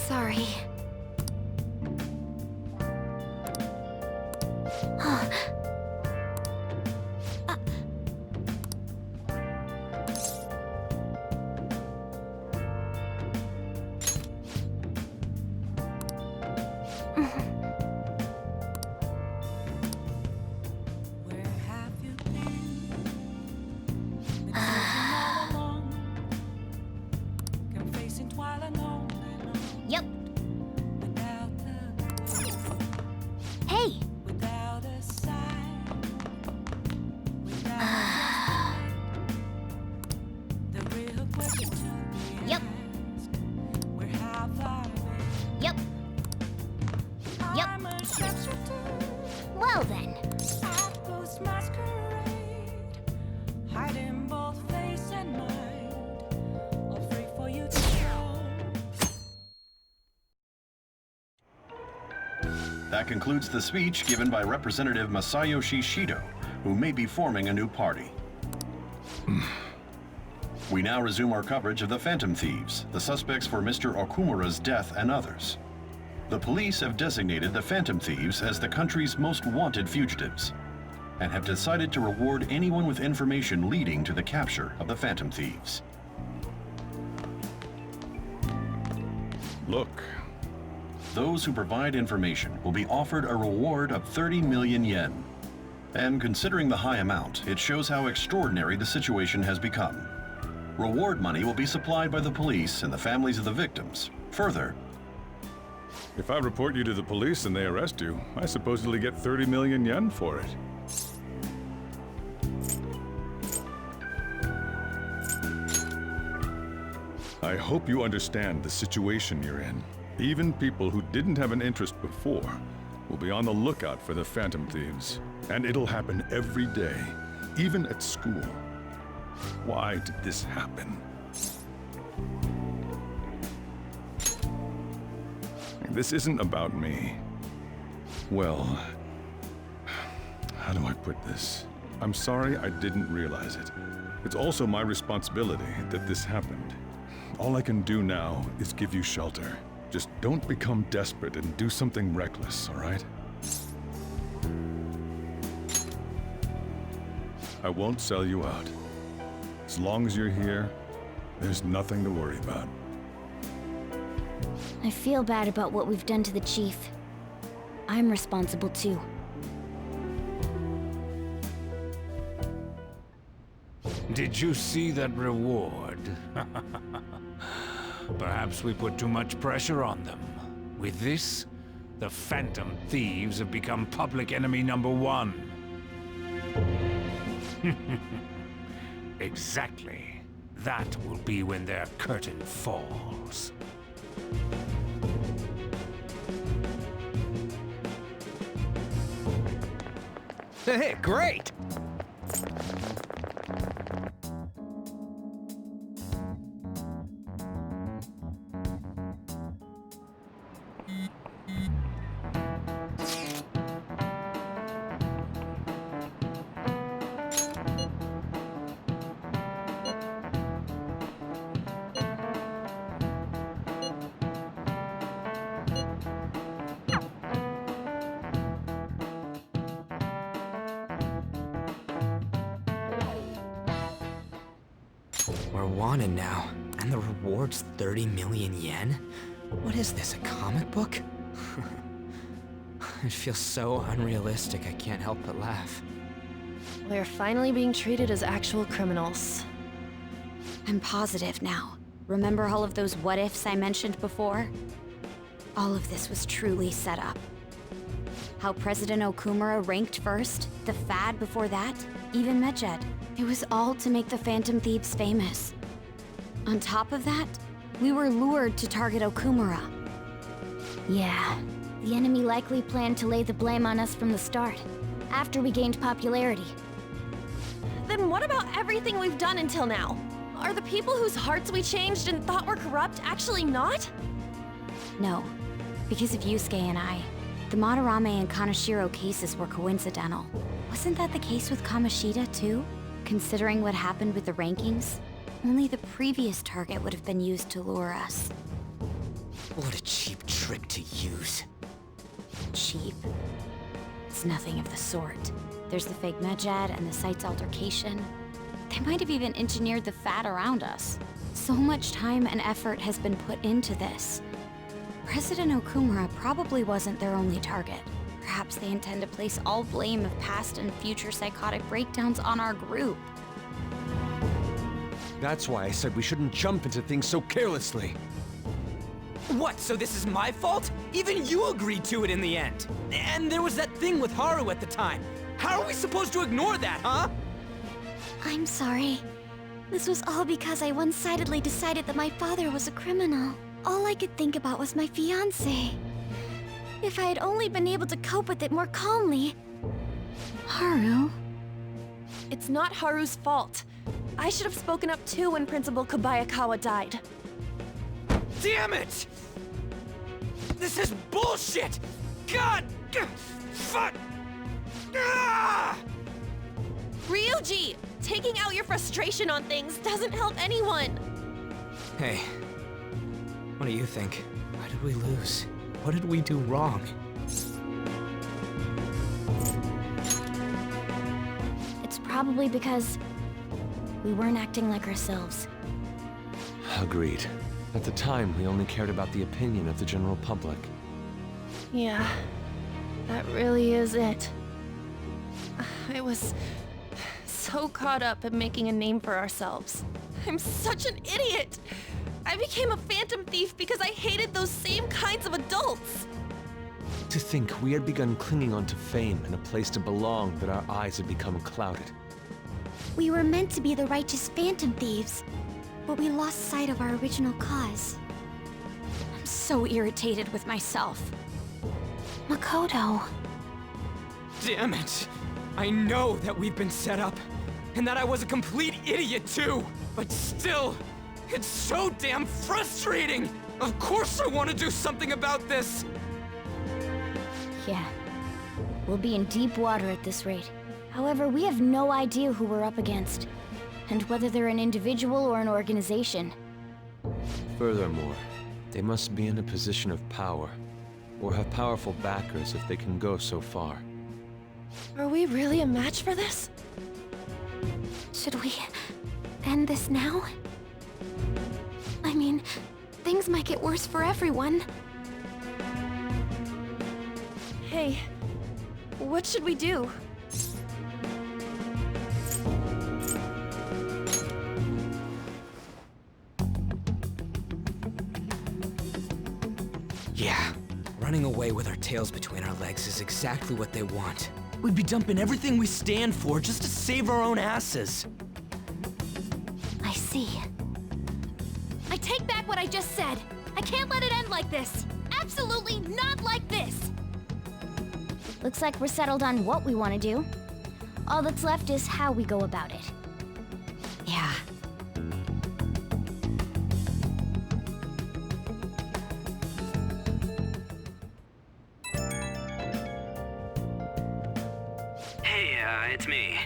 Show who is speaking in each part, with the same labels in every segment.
Speaker 1: Sorry. Yep. Hey! Yep. Yep. Yep. Well then.
Speaker 2: Hiding both face and mind, all free for you to show.
Speaker 3: That concludes the speech given by Representative Masayoshi Shido, who may be forming a new party. We now resume our coverage of the Phantom Thieves, the suspects for Mr. Okumura's death and others. The police have designated the Phantom Thieves as the country's most wanted fugitives, and have decided to reward anyone with information leading to the capture of the Phantom Thieves.
Speaker 4: Look.
Speaker 3: Those who provide information will be offered a reward of 30 million yen. And considering the high amount, it shows how extraordinary the situation has become. Reward money will be supplied by the police and the families of the victims. Further,
Speaker 4: If I report you to the police and they arrest you, I supposedly get 30 million yen for it. I hope you understand the situation you're in. Even people who didn't have an interest before will be on the lookout for the Phantom Thieves. And it'll happen every day, even at school. Why did this happen? This isn't about me. Well, how do I put this? I'm sorry I didn't realize it. It's also my responsibility that this happened. All I can do now is give you shelter. Just don't become desperate and do something reckless, all right? I won't sell you out. As long as you're here, there's nothing to worry about.
Speaker 1: I feel bad about what we've done to the chief. I'm responsible too.
Speaker 5: Did you see that reward? Perhaps we put too much pressure on them. With this, the Phantom Thieves have become public enemy #1. Exactly. That will be when their curtain falls.
Speaker 6: Hey, great!
Speaker 7: We're wanted now, and the reward's 30 million yen? What is this, a comic book? It feels so unrealistic I can't help but laugh.
Speaker 8: We're finally being treated as actual criminals.
Speaker 1: I'm positive now. Remember all of those what-ifs I mentioned before? All of this was truly set up. How President Okumura ranked first, the Fad before that, even Medjed. It was all to make the Phantom Thieves famous. On top of that, we were lured to target Okumura. Yeah, the enemy likely planned to lay the blame on us from the start, after we gained popularity.
Speaker 8: Then what about everything we've done until now? Are the people whose hearts we changed and thought were corrupt actually not?
Speaker 1: No, because of Yusuke and I. The Madarame and Kaneshiro cases were coincidental. Wasn't that the case with Kamoshida, too? Considering what happened with the rankings, only the previous target would have been used to lure us.
Speaker 7: What a cheap trick to use.
Speaker 1: Cheap? It's nothing of the sort. There's the fake Medjad and the site's altercation. They might have even engineered the fat around us. So much time and effort has been put into this. President Okumura probably wasn't their only target. Perhaps they intend to place all blame of past and future psychotic breakdowns on our group.
Speaker 6: That's why I said we shouldn't jump into things so carelessly.
Speaker 7: What, so this is my fault? Even you agreed to it in the end. And there was that thing with Haru at the time. How are we supposed to ignore that, huh?
Speaker 9: I'm sorry. This was all because I one-sidedly decided that my father was a criminal. All I could think about was my fiancé. If I had only been able to cope with it more calmly...
Speaker 1: Haru?
Speaker 8: It's not Haru's fault. I should have spoken up too when Principal Kobayakawa died.
Speaker 7: Damn it! This is bullshit! God! Fuck! Ah!
Speaker 8: Ryuji! Taking out your frustration on things doesn't help anyone!
Speaker 7: Hey, what do you think? Why did we lose? What did we do wrong?
Speaker 9: It's probably because we weren't acting like ourselves.
Speaker 6: Agreed. At the time, we only cared about the opinion of the general public.
Speaker 8: Yeah, that really is it. I was so caught up in making a name for ourselves. I'm such an idiot! I became a phantom thief because I hated those same kinds of adults!
Speaker 6: To think we had begun clinging onto fame and a place to belong, that our eyes had become clouded.
Speaker 9: We were meant to be the righteous phantom thieves, but we lost sight of our original cause.
Speaker 1: I'm so irritated with myself.
Speaker 9: Makoto.
Speaker 7: Damn it! I know that we've been set up, and that I was a complete idiot too! But still, it's so damn frustrating! Of course I want to do something about this!
Speaker 9: Yeah. We'll be in deep water at this rate. However, we have no idea who we're up against, and whether they're an individual or an organization.
Speaker 6: Furthermore, they must be in a position of power, or have powerful backers if they can go so far.
Speaker 8: Are we really a match for this?
Speaker 9: Should we end this now? I mean, things might get worse for everyone.
Speaker 8: Hey, what should we do?
Speaker 7: Yeah, running away with our tails between our legs is exactly what they want. We'd be dumping everything we stand for just to save our own asses.
Speaker 9: I see.
Speaker 8: I take back what I just said. I can't let it end like this. Absolutely not like this.
Speaker 9: Looks like we're settled on what we want to do. All that's left is how we go about it.
Speaker 1: Yeah.
Speaker 10: Hey, it's me.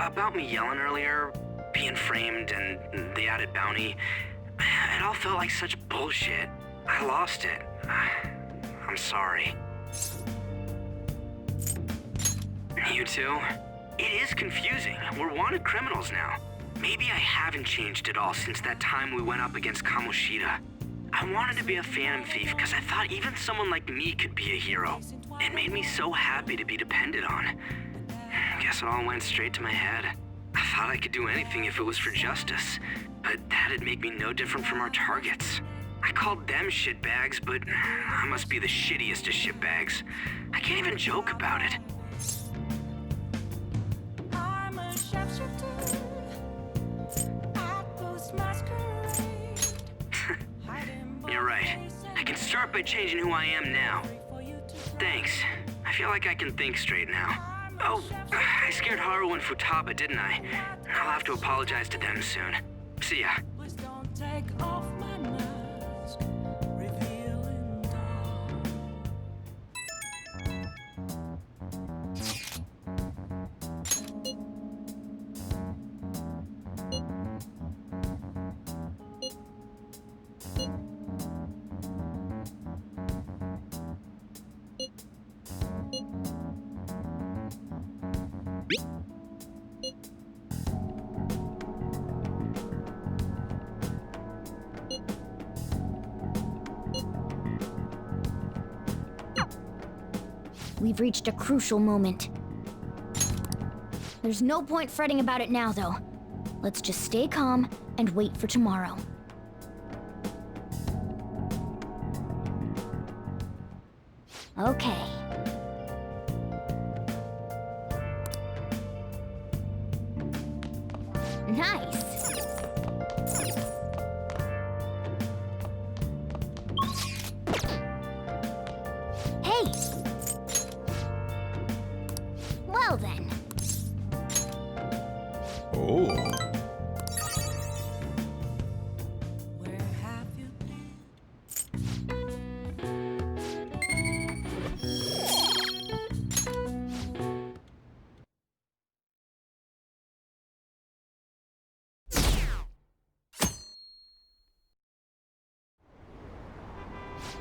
Speaker 10: About me yelling earlier, being framed, and the added bounty, it all felt like such bullshit. I lost it. I'm sorry. You too? It is confusing. We're wanted criminals now. Maybe I haven't changed at all since that time we went up against Kamoshida. I wanted to be a phantom thief because I thought even someone like me could be a hero. It made me so happy to be depended on. Guess it all went straight to my head. I thought I could do anything if it was for justice, but that'd make me no different from our targets. I called them shitbags, but I must be the shittiest of shitbags. I can't even joke about it.
Speaker 2: I'm a sharpshooter. I post masquerade.
Speaker 10: You're right. I can start by changing who I am now. Thanks. I feel like I can think straight now. Oh, I scared Haru and Futaba, didn't I? I'll have to apologize to them soon. See ya.
Speaker 2: Please don't take off my mask, revealing dawn.
Speaker 9: We've reached a crucial moment. There's no point fretting about it now, though. Let's just stay calm and wait for tomorrow. Okay. Nice. Hey! Well then.
Speaker 4: Oh.
Speaker 2: Where have you been?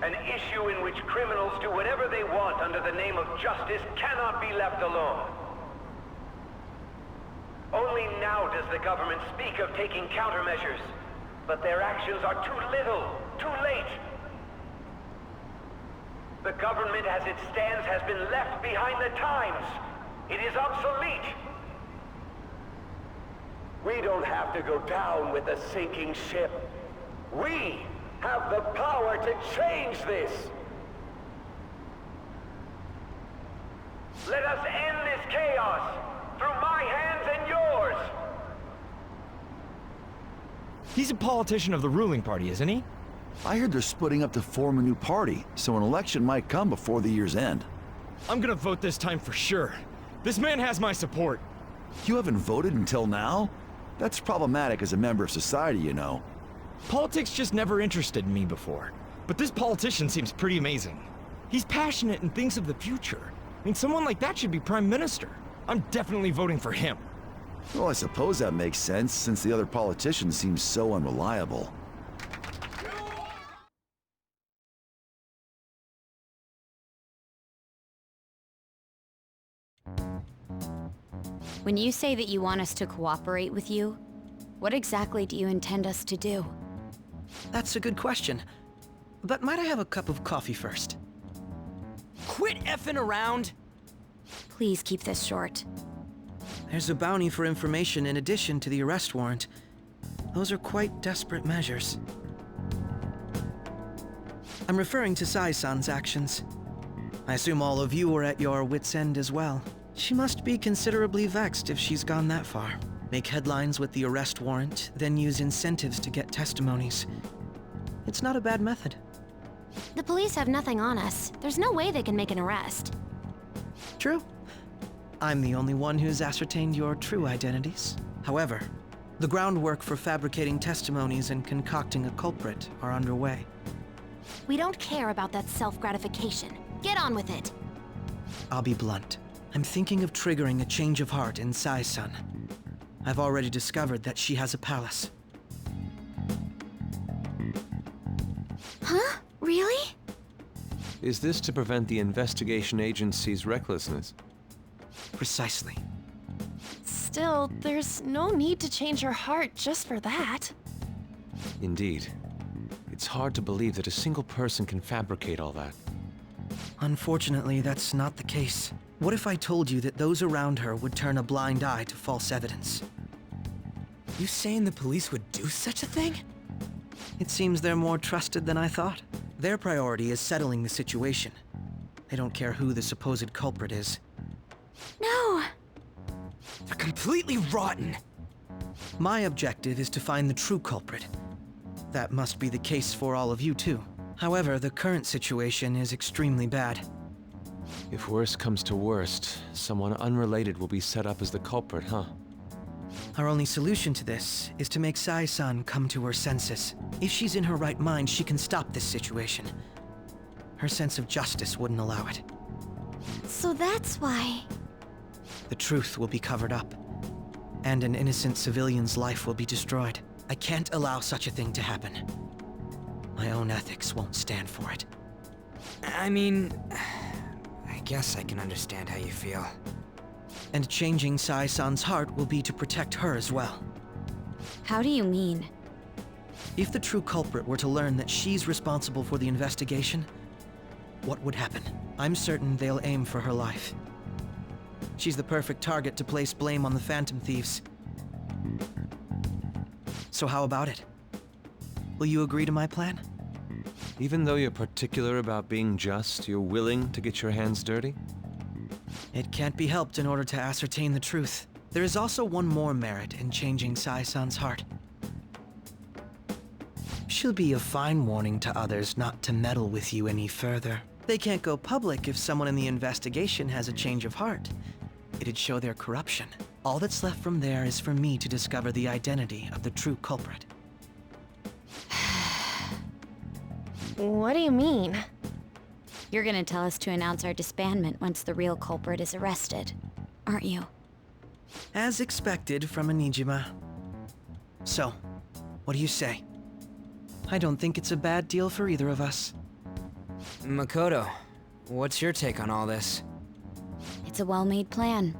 Speaker 11: An issue in which criminals do whatever they want under the name of justice cannot be left alone. Only now does the government speak of taking countermeasures, but their actions are too little, too late. The government as it stands has been left behind the times. It is obsolete. We don't have to go down with the sinking ship. We have the power to change this. Let us end this chaos through my hands and yours.
Speaker 12: He's a politician of the ruling party, isn't he?
Speaker 13: I heard they're splitting up to form a new party, so an election might come before the year's end.
Speaker 12: I'm gonna vote this time for sure. This man has my support.
Speaker 13: You haven't voted until now? That's problematic as a member of society, you know.
Speaker 12: Politics just never interested me before. But this politician seems pretty amazing. He's passionate and thinks of the future. I mean, someone like that should be prime minister. I'm definitely voting for him.
Speaker 13: Well, I suppose that makes sense, since the other politician seems so unreliable.
Speaker 1: When you say that you want us to cooperate with you, what exactly do you intend us to do?
Speaker 14: That's a good question. But might I have a cup of coffee first?
Speaker 7: Quit effing around!
Speaker 1: Please keep this short.
Speaker 14: There's a bounty for information in addition to the arrest warrant. Those are quite desperate measures. I'm referring to Sai-san's actions. I assume all of you are at your wits' end as well. She must be considerably vexed if she's gone that far. Make headlines with the arrest warrant, then use incentives to get testimonies. It's not a bad method.
Speaker 9: The police have nothing on us. There's no way they can make an arrest.
Speaker 14: True. I'm the only one who's ascertained your true identities. However, the groundwork for fabricating testimonies and concocting a culprit are underway.
Speaker 9: We don't care about that self-gratification. Get on with it.
Speaker 14: I'll be blunt. I'm thinking of triggering a change of heart in Sai-san. I've already discovered that she has a palace.
Speaker 9: Huh? Really?
Speaker 6: Is this to prevent the investigation agency's recklessness?
Speaker 14: Precisely.
Speaker 8: Still, there's no need to change her heart just for that.
Speaker 6: Indeed. It's hard to believe that a single person can fabricate all that.
Speaker 14: Unfortunately, that's not the case. What if I told you that those around her would turn a blind eye to false evidence?
Speaker 7: You saying the police would do such a thing?
Speaker 14: It seems they're more trusted than I thought. Their priority is settling the situation. They don't care who the supposed culprit is.
Speaker 9: No!
Speaker 7: They're completely rotten!
Speaker 14: My objective is to find the true culprit. That must be the case for all of you too. However, the current situation is extremely bad.
Speaker 6: If worst comes to worst, someone unrelated will be set up as the culprit, huh?
Speaker 14: Our only solution to this is to make Sai-san come to her senses. If she's in her right mind, she can stop this situation. Her sense of justice wouldn't allow it.
Speaker 9: So that's why...
Speaker 14: The truth will be covered up, and an innocent civilian's life will be destroyed. I can't allow such a thing to happen. My own ethics won't stand for it.
Speaker 7: I mean... I guess I can understand how you feel.
Speaker 14: And changing Sai-san's heart will be to protect her as well.
Speaker 1: How do you mean?
Speaker 14: If the true culprit were to learn that she's responsible for the investigation, what would happen. I'm certain they'll aim for her life. She's the perfect target to place blame on the Phantom Thieves. So how about it? Will you agree to my plan?
Speaker 6: Even though you're particular about being just, you're willing to get your hands dirty?
Speaker 14: It can't be helped in order to ascertain the truth. There is also one more merit in changing Sai-san's heart. She'll be a fine warning to others not to meddle with you any further. They can't go public if someone in the investigation has a change of heart. It'd show their corruption. All that's left from there is for me to discover the identity of the true culprit.
Speaker 8: What do you mean?
Speaker 1: You're gonna tell us to announce our disbandment once the real culprit is arrested, aren't you?
Speaker 14: As expected from a Nijima. So, what do you say? I don't think it's a bad deal for either of us.
Speaker 7: Makoto, what's your take on all this?
Speaker 1: It's a well-made plan.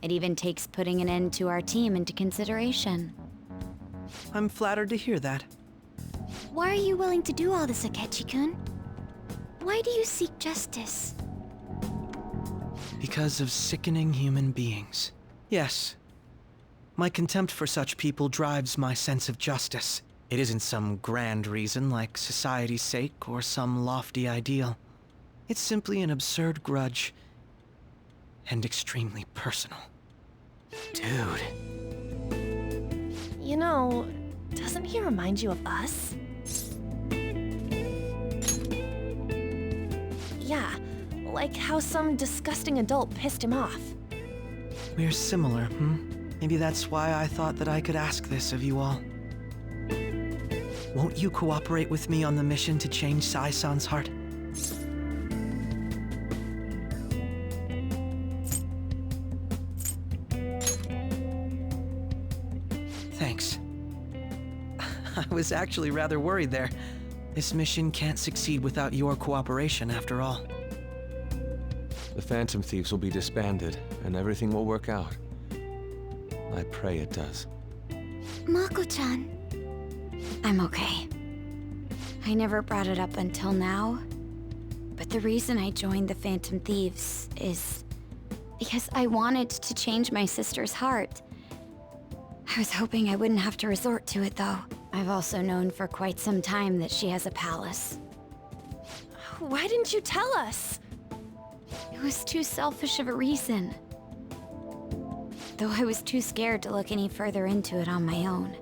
Speaker 1: It even takes putting an end to our team into consideration.
Speaker 14: I'm flattered to hear that.
Speaker 9: Why are you willing to do all this, Akechi-kun? Why do you seek justice?
Speaker 14: Because of sickening human beings. Yes. My contempt for such people drives my sense of justice. It isn't some grand reason like society's sake or some lofty ideal. It's simply an absurd grudge. And extremely personal.
Speaker 7: Dude.
Speaker 8: You know, doesn't he remind you of us? Yeah, like how some disgusting adult pissed him off.
Speaker 14: We're similar, Maybe that's why I thought that I could ask this of you all. Won't you cooperate with me on the mission to change Sai-san's heart? Thanks. I was actually rather worried there. This mission can't succeed without your cooperation, after all.
Speaker 6: The Phantom Thieves will be disbanded, and everything will work out. I pray it does.
Speaker 9: Mako-chan.
Speaker 1: I'm okay. I never brought it up until now, but the reason I joined the Phantom Thieves is because I wanted to change my sister's heart. I was hoping I wouldn't have to resort to it, though. I've also known for quite some time that she has a palace.
Speaker 8: Why didn't you tell us?
Speaker 1: It was too selfish of a reason. Though I was too scared to look any further into it on my own.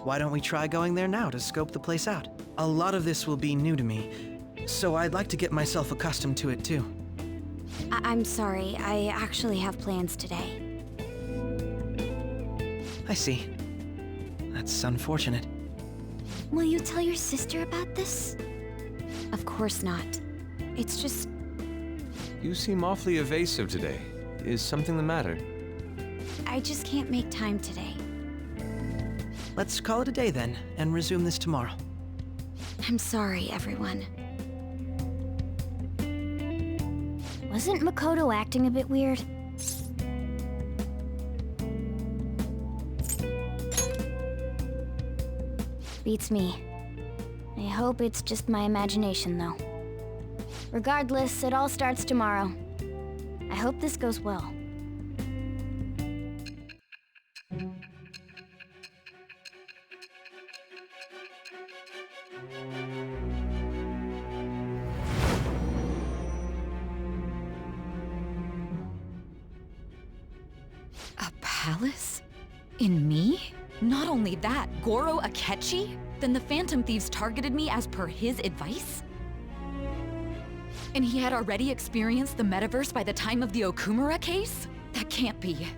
Speaker 14: Why don't we try going there now to scope the place out? A lot of this will be new to me, so I'd like to get myself accustomed to it too.
Speaker 1: I'm sorry, I actually have plans today.
Speaker 14: I see. That's unfortunate.
Speaker 9: Will you tell your sister about this?
Speaker 1: Of course not. It's just...
Speaker 6: You seem awfully evasive today. Is something the matter?
Speaker 1: I just can't make time today.
Speaker 14: Let's call it a day then, and resume this tomorrow.
Speaker 1: I'm sorry, everyone.
Speaker 9: Wasn't Makoto acting a bit weird? Beats me. I hope it's just my imagination, though. Regardless, it all starts tomorrow. I hope this goes well.
Speaker 15: A palace? In me? Not only that, Goro Akechi? Then the Phantom Thieves targeted me as per his advice? And he had already experienced the metaverse by the time of the Okumura case? That can't be.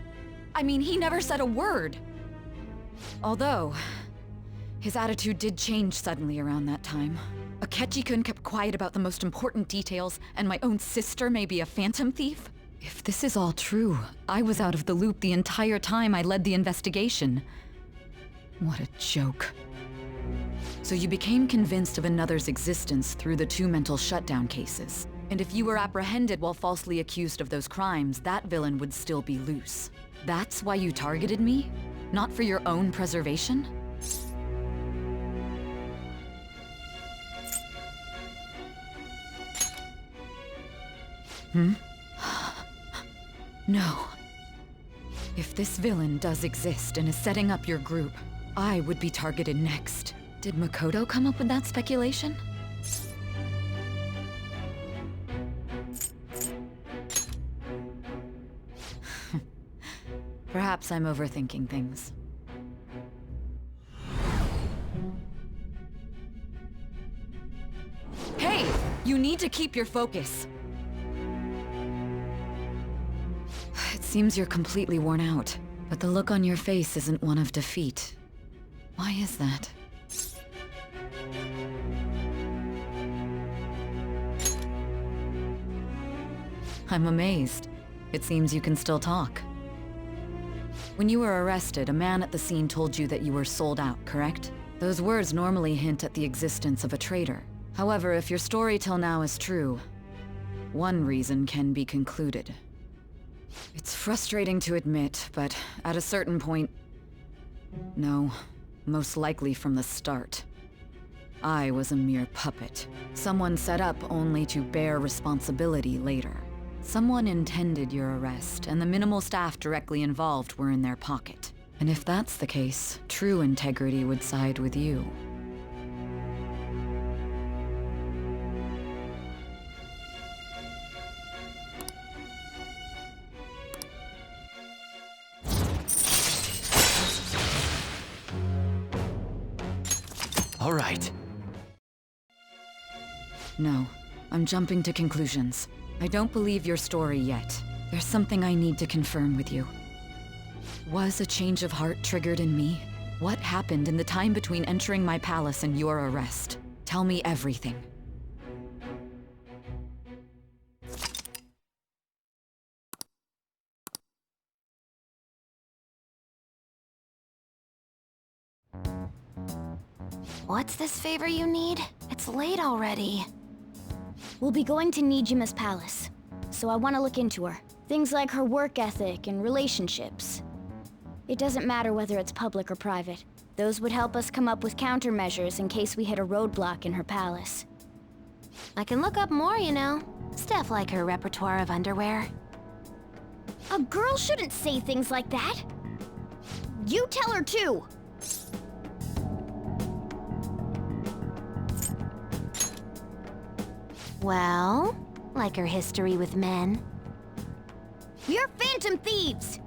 Speaker 15: I mean, he never said a word. Although, his attitude did change suddenly around that time. Akechi-kun kept quiet about the most important details, and my own sister may be a Phantom Thief? If this is all true, I was out of the loop the entire time I led the investigation. What a joke. So you became convinced of another's existence through the 2 mental shutdown cases. And if you were apprehended while falsely accused of those crimes, that villain would still be loose. That's why you targeted me? Not for your own preservation? No. If this villain does exist and is setting up your group, I would be targeted next. Did Makoto come up with that speculation? Perhaps I'm overthinking things. Hey! You need to keep your focus. It seems you're completely worn out, but the look on your face isn't one of defeat. Why is that? I'm amazed. It seems you can still talk. When you were arrested, a man at the scene told you that you were sold out, correct? Those words normally hint at the existence of a traitor. However, if your story till now is true, one reason can be concluded. It's frustrating to admit, but at a certain point... No, most likely from the start. I was a mere puppet. Someone set up only to bear responsibility later. Someone intended your arrest, and the minimal staff directly involved were in their pocket. And if that's the case, true integrity would side with you.
Speaker 6: All right.
Speaker 15: No, I'm jumping to conclusions. I don't believe your story yet. There's something I need to confirm with you. Was a change of heart triggered in me? What happened in the time between entering my palace and your arrest? Tell me everything.
Speaker 9: What's this favor you need? It's late already. We'll be going to Nijima's palace, so I want to look into her. Things like her work ethic and relationships. It doesn't matter whether it's public or private. Those would help us come up with countermeasures in case we hit a roadblock in her palace. I can look up more, you know. Stuff like her repertoire of underwear. A girl shouldn't say things like that. You tell her too! Well, like her history with men. You're phantom thieves!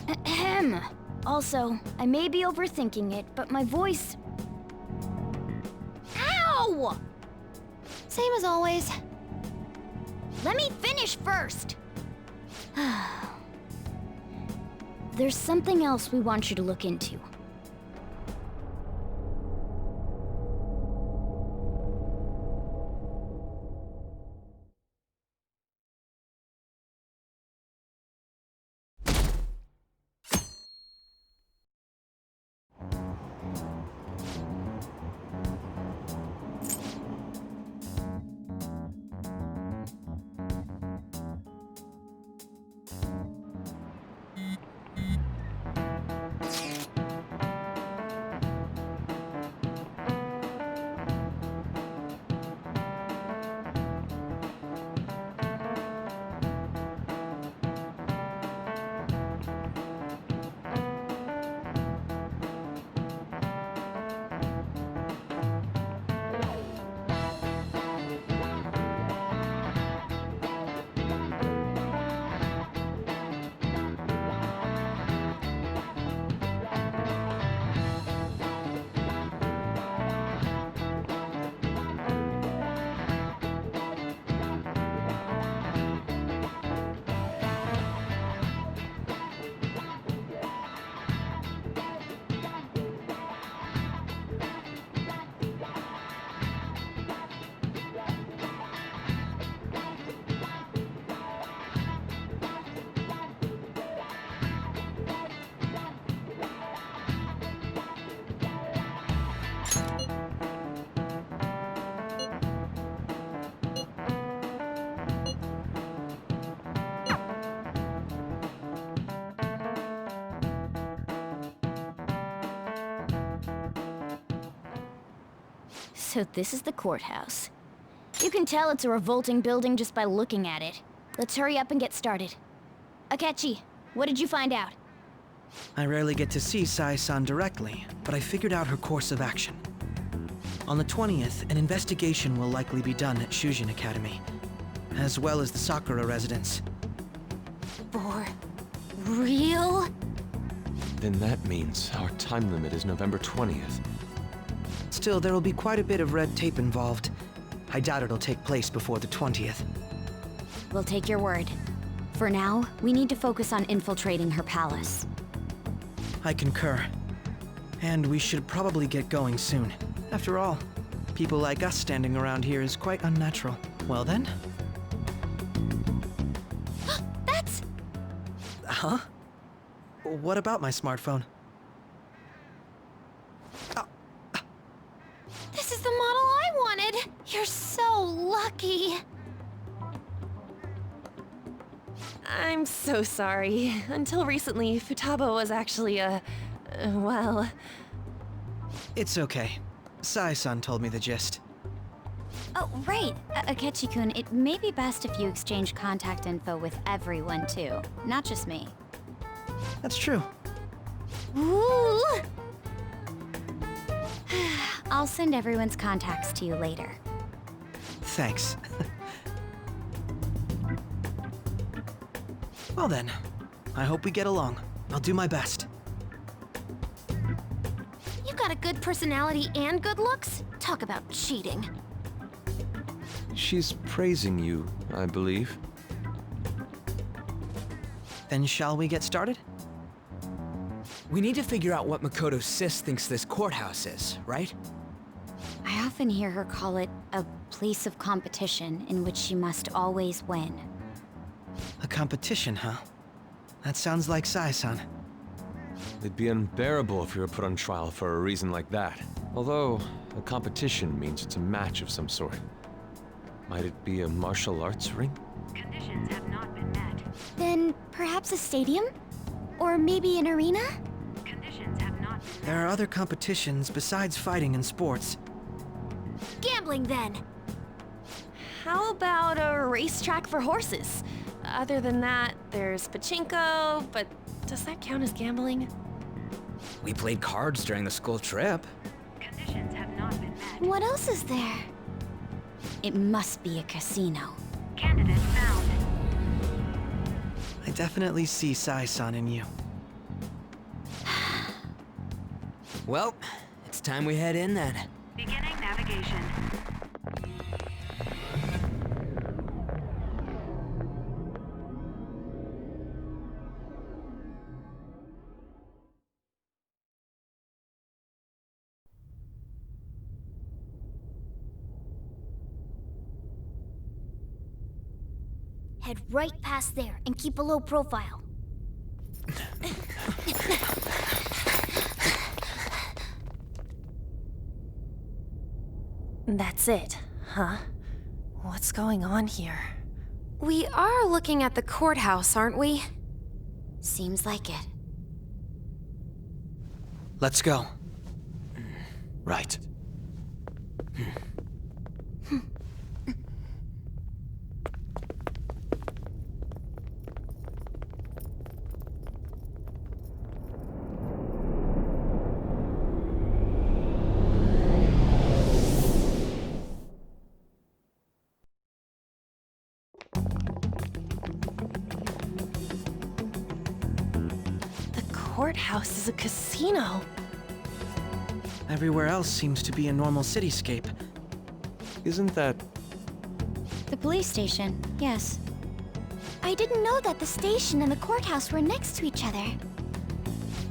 Speaker 9: Ahem. Also, I may be overthinking it, but my voice... Ow! Same as always. Let me finish first! There's something else we want you to look into. So this is the courthouse. You can tell it's a revolting building just by looking at it. Let's hurry up and get started. Akechi, what did you find out?
Speaker 14: I rarely get to see Sai-san directly, but I figured out her course of action. On the 20th, an investigation will likely be done at Shujin Academy, as well as the Sakura residence.
Speaker 9: For real?
Speaker 6: Then that means our time limit is November 20th.
Speaker 14: Still, there will be quite a bit of red tape involved. I doubt it'll take place before the 20th.
Speaker 1: We'll take your word. For now, we need to focus on infiltrating her palace.
Speaker 14: I concur. And we should probably get going soon. After all, people like us standing around here is quite unnatural. Well then?
Speaker 9: That's...
Speaker 14: Huh? What about my smartphone?
Speaker 9: This is the model I wanted! You're so lucky!
Speaker 8: I'm so sorry. Until recently, Futaba was actually well...
Speaker 14: It's okay. Sai-san told me the gist.
Speaker 1: Oh, right. Akechi-kun, it may be best if you exchange contact info with everyone, too. Not just me.
Speaker 14: That's true.
Speaker 1: Ooh! I'll send everyone's contacts to you later.
Speaker 14: Thanks. Well then, I hope we get along. I'll do my best.
Speaker 9: You got a good personality and good looks? Talk about cheating.
Speaker 6: She's praising you, I believe.
Speaker 14: Then shall we get started?
Speaker 7: We need to figure out what Makoto's sis thinks this courthouse is, right?
Speaker 1: I often hear her call it a place of competition in which she must always win.
Speaker 14: A competition, huh? That sounds like Sai-san.
Speaker 6: It'd be unbearable if you were put on trial for a reason like that. Although, a competition means it's a match of some sort. Might it be a martial arts ring?
Speaker 1: Conditions have not been met.
Speaker 9: Then perhaps a stadium? Or maybe an arena?
Speaker 1: Conditions have not been met.
Speaker 14: There are other competitions besides fighting and sports.
Speaker 9: Gambling, then!
Speaker 8: How about a racetrack for horses? Other than that, there's pachinko, but does that count as gambling?
Speaker 7: We played cards during the school trip.
Speaker 1: Conditions have not been met.
Speaker 9: What else is there?
Speaker 1: It must be a casino. Candidate found.
Speaker 14: I definitely see Sai-san in you.
Speaker 7: Well, it's time we head in then.
Speaker 1: Beginning navigation.
Speaker 9: Head right past there and keep a low profile.
Speaker 8: That's it, huh? What's going on here?
Speaker 15: We are looking at the courthouse, aren't we?
Speaker 1: Seems like it.
Speaker 14: Let's go.
Speaker 6: Right.
Speaker 8: Courthouse is a casino.
Speaker 14: Everywhere else seems to be a normal cityscape.
Speaker 6: Isn't that...
Speaker 1: The police station, yes.
Speaker 9: I didn't know that the station and the courthouse were next to each other.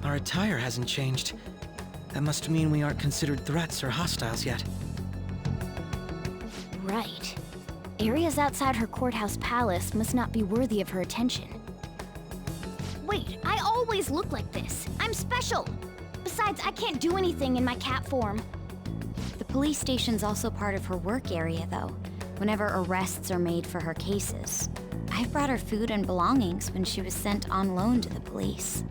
Speaker 14: Our attire hasn't changed. That must mean we aren't considered threats or hostiles yet.
Speaker 9: Right. Areas outside her courthouse palace must not be worthy of her attention. Wait, I always look like this. I'm special. Besides, I can't do anything in my cat form.
Speaker 1: The police station's also part of her work area, though, whenever arrests are made for her cases. I brought her food and belongings when she was sent on loan to the police.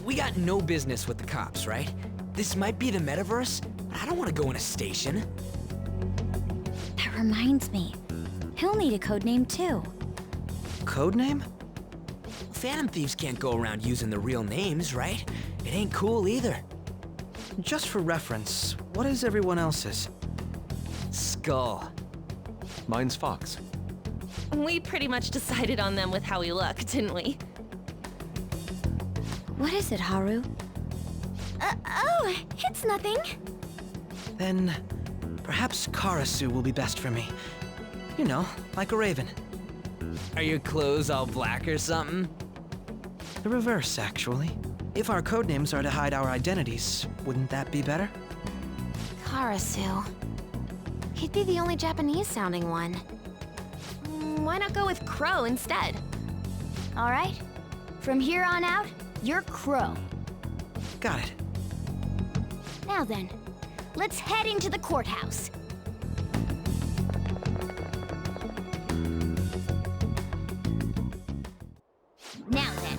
Speaker 7: We got no business with the cops, right? This might be the metaverse, but I don't want to go in a station.
Speaker 1: That
Speaker 9: Reminds me, he'll need a codename too.
Speaker 14: Codename?
Speaker 10: Phantom thieves can't go around using their real names, right? It ain't cool either.
Speaker 14: Just for reference, what is everyone else's?
Speaker 7: Skull.
Speaker 6: Mine's Fox.
Speaker 8: We pretty much decided on them with how we look, didn't we?
Speaker 9: What is it, Haru? Oh, it's nothing.
Speaker 14: Then, perhaps Karasu will be best for me. You know, like a raven.
Speaker 7: Are your clothes all black or something?
Speaker 14: The reverse, actually. If our codenames are to hide our identities, wouldn't that be better?
Speaker 1: Karasu. He'd be the only Japanese-sounding one.
Speaker 8: Why not go with Crow instead?
Speaker 9: All right. From here on out, you're Crow.
Speaker 14: Got it.
Speaker 9: Now then, let's head into the courthouse. Now then.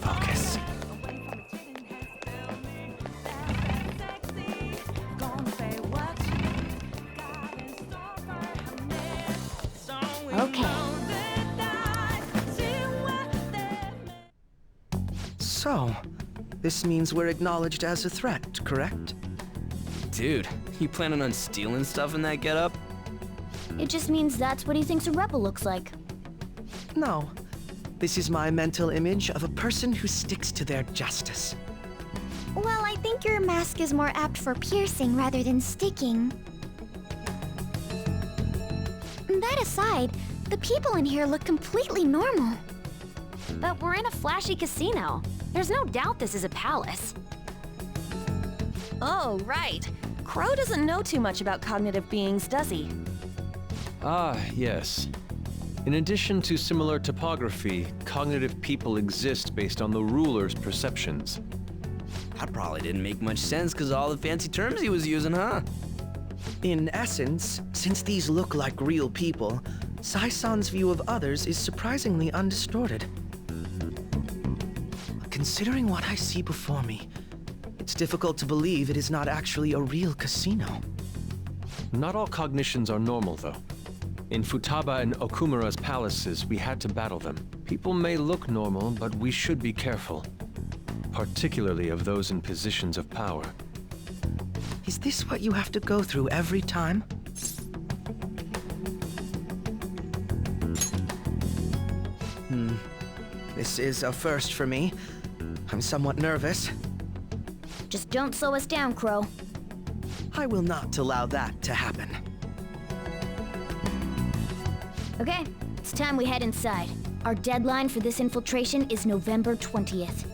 Speaker 14: Focus.
Speaker 9: Okay.
Speaker 14: So, this means we're acknowledged as a threat, correct?
Speaker 10: Dude, you planning on stealing stuff in that getup?
Speaker 9: It just means that's what he thinks a rebel looks like.
Speaker 14: No. This is my mental image of a person who sticks to their justice.
Speaker 9: Well, I think your mask is more apt for piercing rather than sticking. That aside, the people in here look completely normal.
Speaker 1: But we're in a flashy casino. There's no doubt this is a palace.
Speaker 8: Oh, right. Crow doesn't know too much about cognitive beings, does he?
Speaker 6: Ah, yes. In addition to similar topography, cognitive people exist based on the ruler's perceptions.
Speaker 10: That probably didn't make much sense because all the fancy terms he was using, huh?
Speaker 14: In essence, since these look like real people, Sai-san's view of others is surprisingly undistorted. Considering what I see before me, it's difficult to believe it is not actually a real casino.
Speaker 6: Not all cognitions are normal, though. In Futaba and Okumura's palaces, we had to battle them. People may look normal, but we should be careful. Particularly of those in positions of power.
Speaker 14: Is this what you have to go through every time? This is a first for me. I'm somewhat nervous.
Speaker 9: Just don't slow us down, Crow.
Speaker 14: I will not allow that to happen.
Speaker 9: Okay, it's time we head inside. Our deadline for this infiltration is November 20th.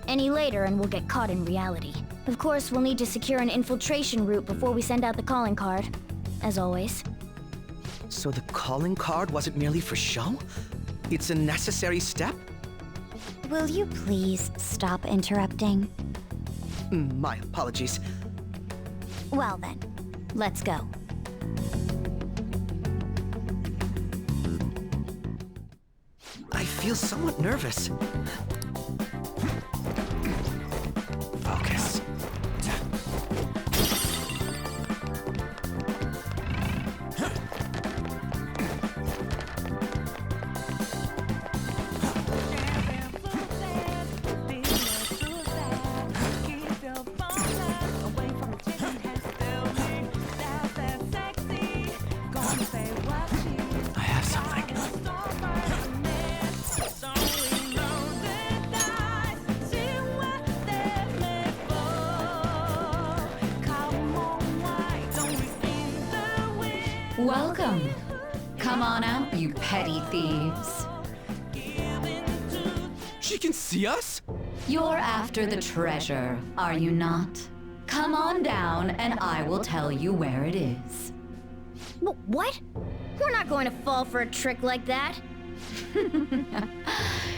Speaker 9: Any later and we'll get caught in reality. Of course, we'll need to secure an infiltration route before we send out the calling card. As always.
Speaker 14: So the calling card wasn't merely for show? It's a necessary step?
Speaker 9: Will you please stop interrupting?
Speaker 14: My apologies.
Speaker 9: Well then, let's go.
Speaker 14: I feel somewhat nervous. Focus. I have something.
Speaker 15: Welcome. Come on out, you petty thieves.
Speaker 7: She can see us?
Speaker 15: You're after the treasure, are you not? Come on down and I will tell you where it is.
Speaker 9: What? We're not going to fall for a trick like that.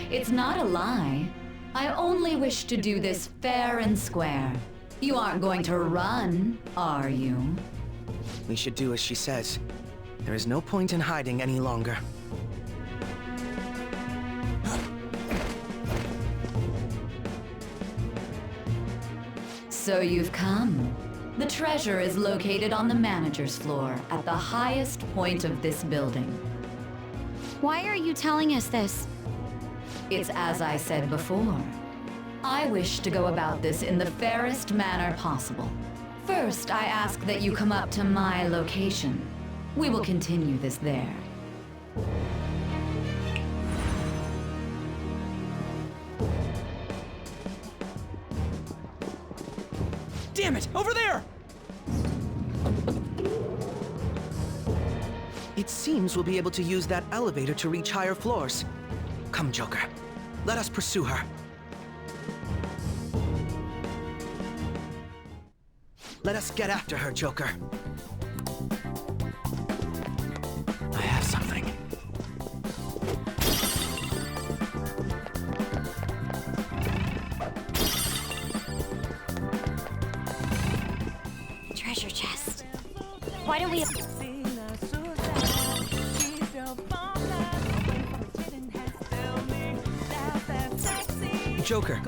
Speaker 15: It's not a lie. I only wish to do this fair and square. You aren't going to run, are you?
Speaker 14: We should do as she says. There is no point in hiding any longer.
Speaker 15: So you've come. The treasure is located on the manager's floor, at the highest point of this building.
Speaker 1: Why are you telling us this?
Speaker 15: It's as I said before. I wish to go about this in the fairest manner possible. First, I ask that you come up to my location. We will continue this there.
Speaker 7: Damn it! Over there!
Speaker 14: It seems we'll be able to use that elevator to reach higher floors. Come, Joker. Let us pursue her. Let us get after her, Joker. I have something.
Speaker 9: Treasure chest. Why don't we...
Speaker 14: Joker.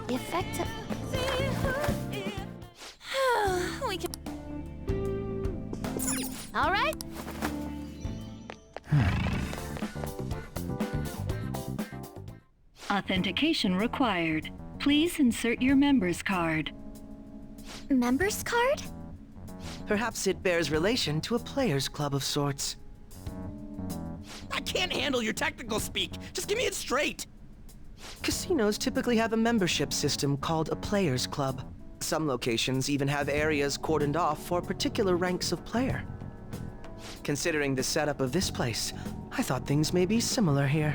Speaker 9: The effect of... we can... All right.
Speaker 16: Authentication required. Please insert your member's card.
Speaker 9: Member's card?
Speaker 14: Perhaps it bears relation to a players' club of sorts.
Speaker 7: I can't handle your technical speak. Just give me it straight.
Speaker 14: Casinos typically have a membership system called a players' club. Some locations even have areas cordoned off for particular ranks of player. Considering the setup of this place, I thought things may be similar here.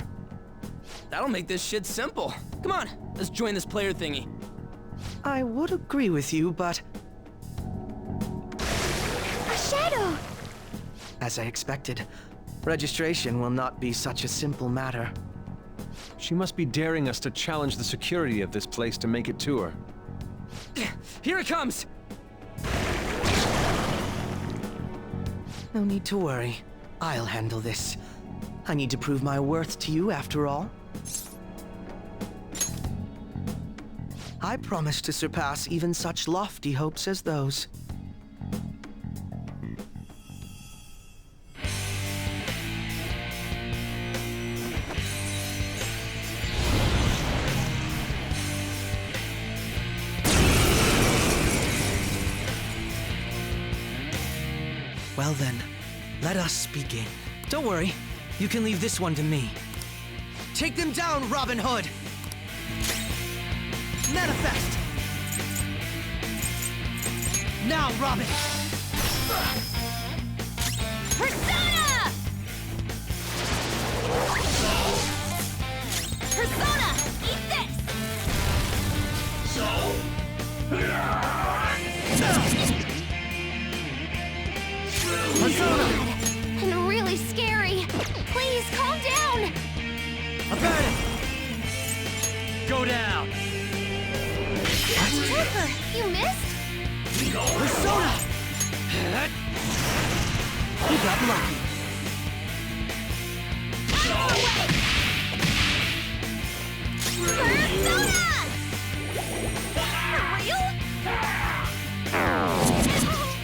Speaker 7: That'll make this shit simple. Come on, let's join this player thingy.
Speaker 14: I would agree with you, but...
Speaker 9: A shadow!
Speaker 14: As I expected, registration will not be such a simple matter.
Speaker 6: She must be daring us to challenge the security of this place to make it to her.
Speaker 7: Here it comes!
Speaker 14: No need to worry. I'll handle this. I need to prove my worth to you, after all. I promise to surpass even such lofty hopes as those. Well then, let us begin. Don't worry, you can leave this one to me. Take them down, Robin Hood! Manifest! Now, Robin!
Speaker 9: Persona! Persona! Eat this!
Speaker 14: Persona!
Speaker 9: And really scary. Please, calm down!
Speaker 14: I got it! Go down!
Speaker 9: Joker, you missed?
Speaker 14: Persona! You got lucky.
Speaker 9: Persona! For real?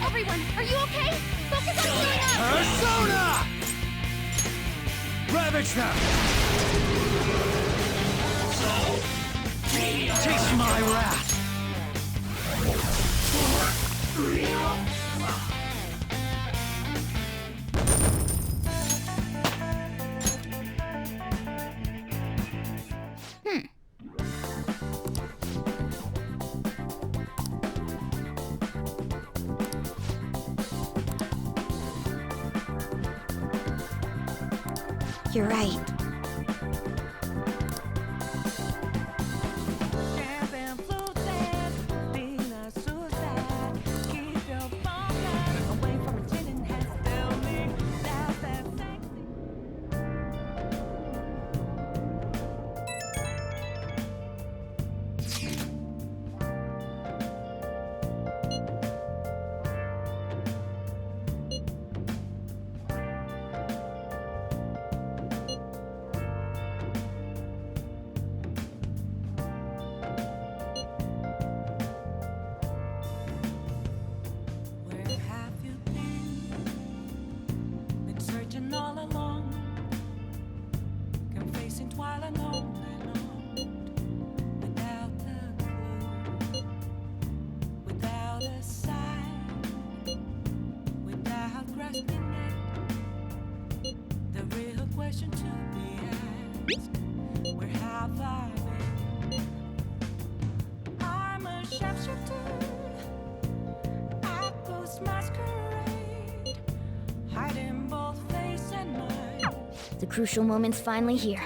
Speaker 9: Everyone, are you okay? Focus on healing up!
Speaker 14: Persona! Ravage them! Taste my wrath!
Speaker 9: You're right. The crucial moment's finally here.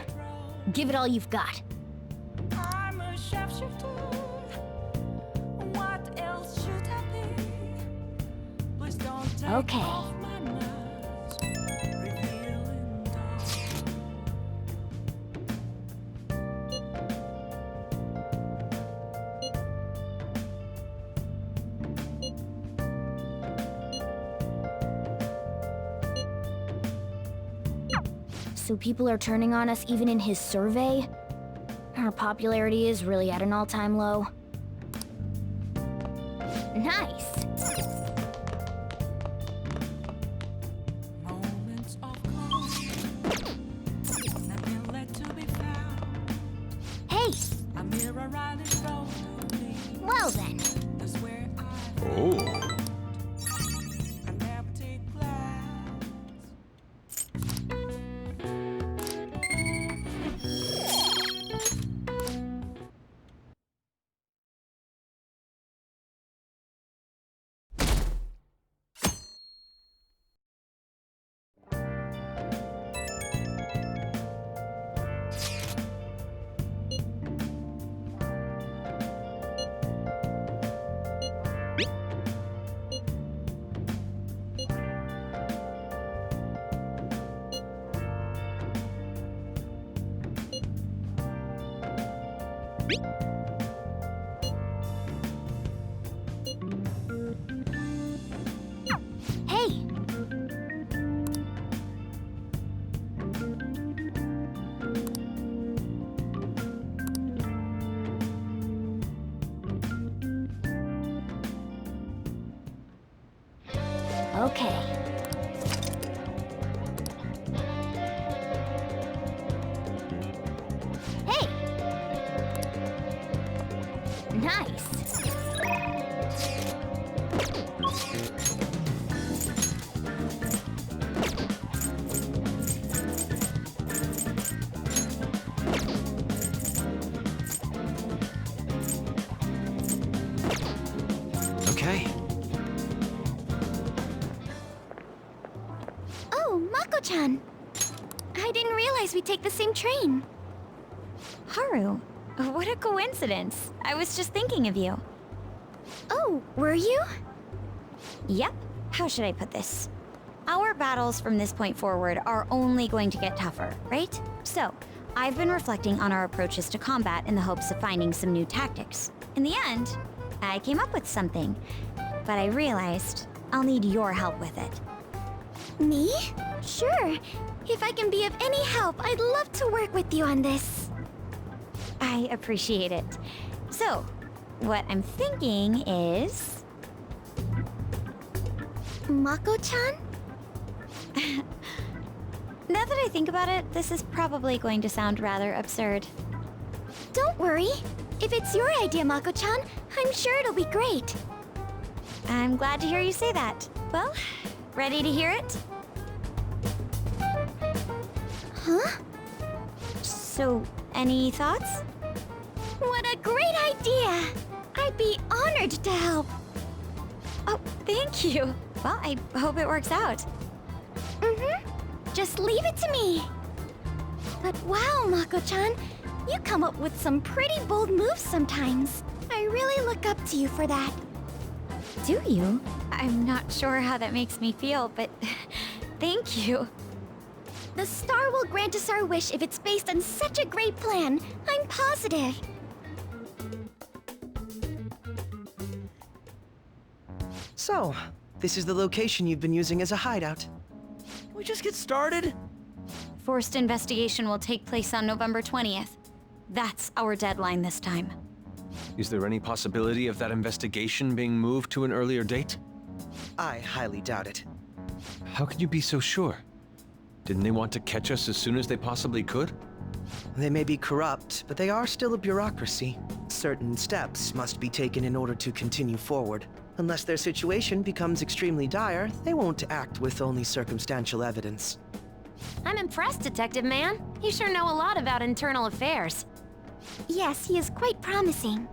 Speaker 9: Give it all you've got.
Speaker 2: I'm a shapeshifter. What else should I be? Please don't take
Speaker 9: Okay.
Speaker 2: off my mask, revealing dark.
Speaker 9: So people are turning on us even in his survey? Our popularity is really at an all-time low. Nice!
Speaker 2: Moments of calm, nothing left to be found.
Speaker 9: Hey!
Speaker 2: A mirror right in front of me.
Speaker 9: Well then.
Speaker 2: That's where
Speaker 4: Oh.
Speaker 2: I never take glass.
Speaker 9: Hey! Okay. Hey! Nice!
Speaker 6: Okay.
Speaker 9: Oh, Mako-chan! I didn't realize we'd take the same train.
Speaker 1: Haru, what a coincidence. I was just thinking of you.
Speaker 9: Oh, were you?
Speaker 1: Yep. How should I put this? Our battles from this point forward are only going to get tougher, right? So, I've been reflecting on our approaches to combat in the hopes of finding some new tactics. In the end, I came up with something, but I realized I'll need your help with it.
Speaker 9: Me? Sure. If I can be of any help, I'd love to work with you on this.
Speaker 1: I appreciate it. So, what I'm thinking is...
Speaker 9: Mako-chan?
Speaker 1: Now that I think about it, this is probably going to sound rather absurd.
Speaker 9: Don't worry. If it's your idea, Mako-chan, I'm sure it'll be great.
Speaker 1: I'm glad to hear you say that. Well, ready to hear it?
Speaker 9: Huh?
Speaker 1: So, any thoughts?
Speaker 9: What a great idea! I'd be honored to help.
Speaker 1: Oh, thank you. Well, I hope it works out.
Speaker 9: Just leave it to me. But wow, Mako-chan, you come up with some pretty bold moves sometimes. I really look up to you for that.
Speaker 1: Do you? I'm not sure how that makes me feel, but thank you.
Speaker 9: The star will grant us our wish if it's based on such a great plan. I'm positive.
Speaker 14: So, this is the location you've been using as a hideout.
Speaker 12: Can we just get started?
Speaker 1: Forced investigation will take place on November 20th. That's our deadline this time.
Speaker 6: Is there any possibility of that investigation being moved to an earlier date?
Speaker 14: I highly doubt it.
Speaker 6: How can you be so sure? Didn't they want to catch us as soon as they possibly could?
Speaker 14: They may be corrupt, but they are still a bureaucracy. Certain steps must be taken in order to continue forward. Unless their situation becomes extremely dire, they won't act with only circumstantial evidence.
Speaker 17: I'm impressed, Detective Man. You sure know a lot about internal affairs.
Speaker 9: Yes, he is quite promising.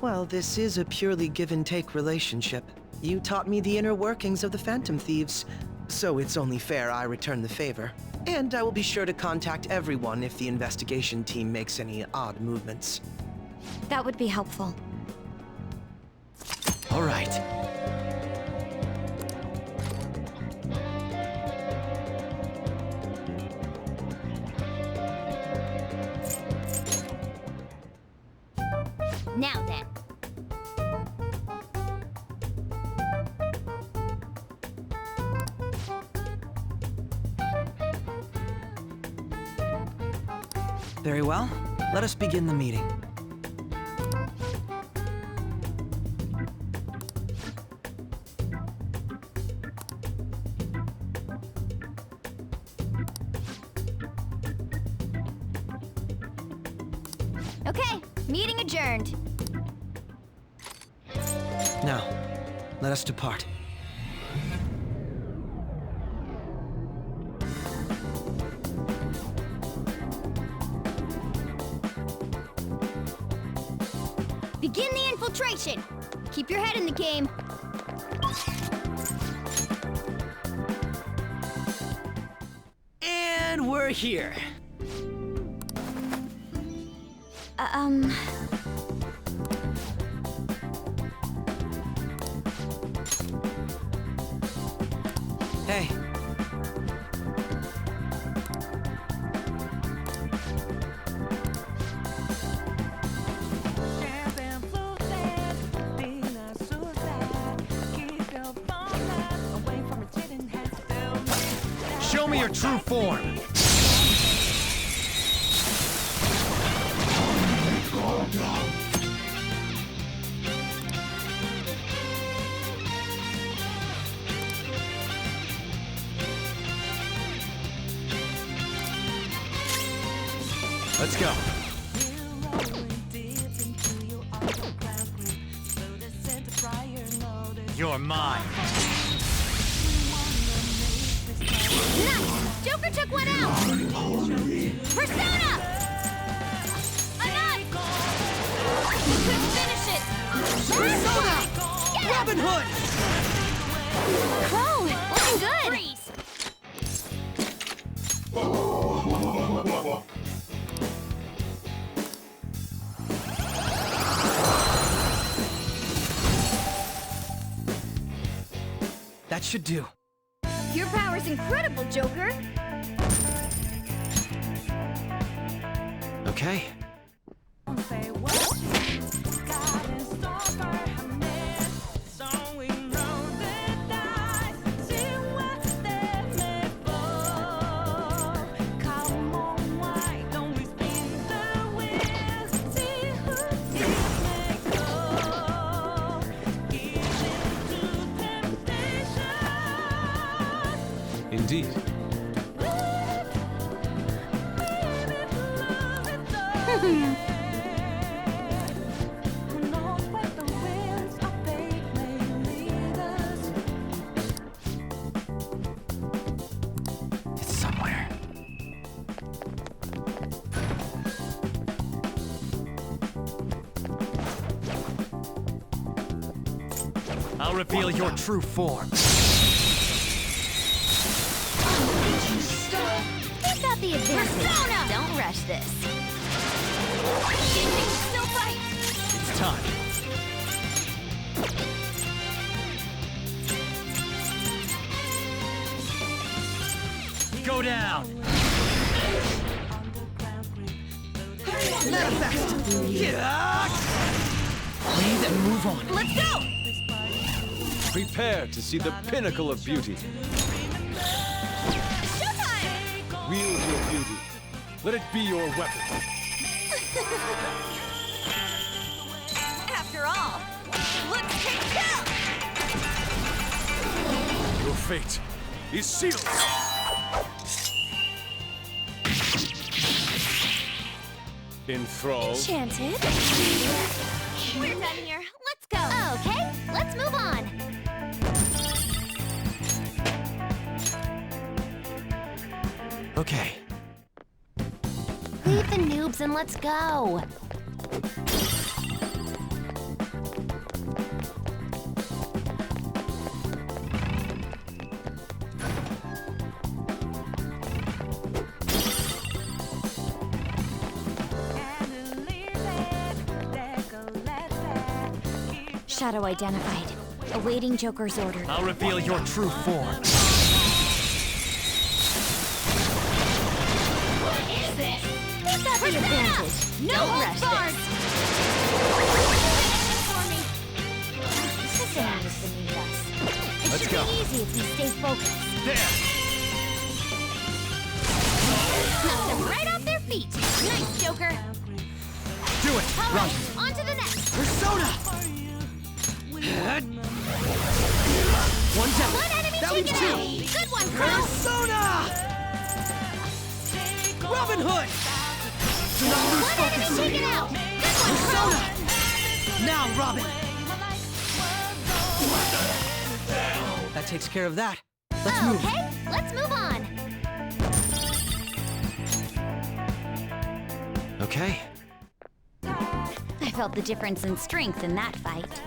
Speaker 14: Well, this is a purely give-and-take relationship. You taught me the inner workings of the Phantom Thieves, so it's only fair I return the favor. And I will be sure to contact everyone if the investigation team makes any odd movements.
Speaker 1: That would be helpful.
Speaker 14: All right.
Speaker 17: Now then.
Speaker 14: Very well. Let us begin the meeting.
Speaker 9: Okay, meeting adjourned.
Speaker 14: Now, let us depart.
Speaker 9: Begin the infiltration. Keep your head in the game.
Speaker 14: And we're here. Hey.
Speaker 12: Show me your true form! Let's go. You're mine.
Speaker 9: Nice! Joker took one out! Persona! Enough!
Speaker 17: Couldn't finish it!
Speaker 14: Persona! Robin Hood!
Speaker 9: Crow! Looking good!
Speaker 17: Freeze!
Speaker 14: That should do.
Speaker 9: Your power's incredible, Joker!
Speaker 14: Okay.
Speaker 6: Indeed.
Speaker 14: It's somewhere.
Speaker 12: I'll reveal your true form.
Speaker 9: Who's got the advantage?
Speaker 17: Persona! Don't rush this.
Speaker 9: Still fight!
Speaker 12: It's time. Go down!
Speaker 14: Manifest! Breathe and move on.
Speaker 9: Let's go!
Speaker 6: Prepare to see the pinnacle of beauty.
Speaker 9: Showtime!
Speaker 6: Wield your beauty. Let it be your weapon.
Speaker 9: After all, let's take down!
Speaker 4: Your fate is sealed. Enthralled.
Speaker 9: Enchanted. We're done here. Let's go. Okay, let's move on.
Speaker 14: Okay.
Speaker 17: Leave the noobs and let's go.
Speaker 1: Shadow identified. Awaiting Joker's orders.
Speaker 12: I'll reveal your true form.
Speaker 9: What is this? Who's got the advantage?
Speaker 17: No
Speaker 9: Don't
Speaker 17: holds
Speaker 9: rush
Speaker 17: barred.
Speaker 9: this. This is beneath us. It
Speaker 12: Let's
Speaker 9: should
Speaker 12: go.
Speaker 9: be easy if we stay focused.
Speaker 12: There!
Speaker 17: Knocked them right off their feet. Nice, Joker.
Speaker 12: Do it!
Speaker 17: All
Speaker 12: Run!
Speaker 17: right, on to the next.
Speaker 14: Persona! One down.
Speaker 17: One enemy
Speaker 14: That leaves
Speaker 17: taken
Speaker 14: two.
Speaker 17: out. Good one, Crow.
Speaker 14: Persona! Robin Hood! Do not lose
Speaker 17: One enemy
Speaker 14: focus.
Speaker 17: taken out. Good one, Crow.
Speaker 14: Persona! Now, Robin! That takes care of that. Let's move.
Speaker 17: Okay, let's move on.
Speaker 6: Okay.
Speaker 1: I felt the difference in strength in that fight.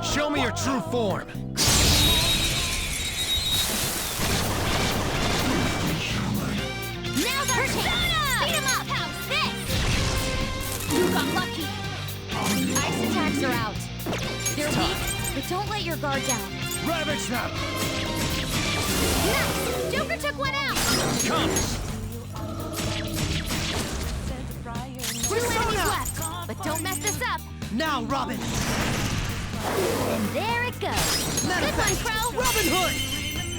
Speaker 12: Show me your true form!
Speaker 17: Now's our chance. Beat him up. How's this? You got lucky.
Speaker 1: Ice attacks are out. They're weak, but don't let your guard down.
Speaker 12: Ravage them!
Speaker 17: Nice. Joker took one out.
Speaker 12: Come!
Speaker 17: Two enemies left, but don't mess this up.
Speaker 14: Now, Robin!
Speaker 17: And there it goes. Good one, Crow.
Speaker 14: Robin Hood!
Speaker 17: And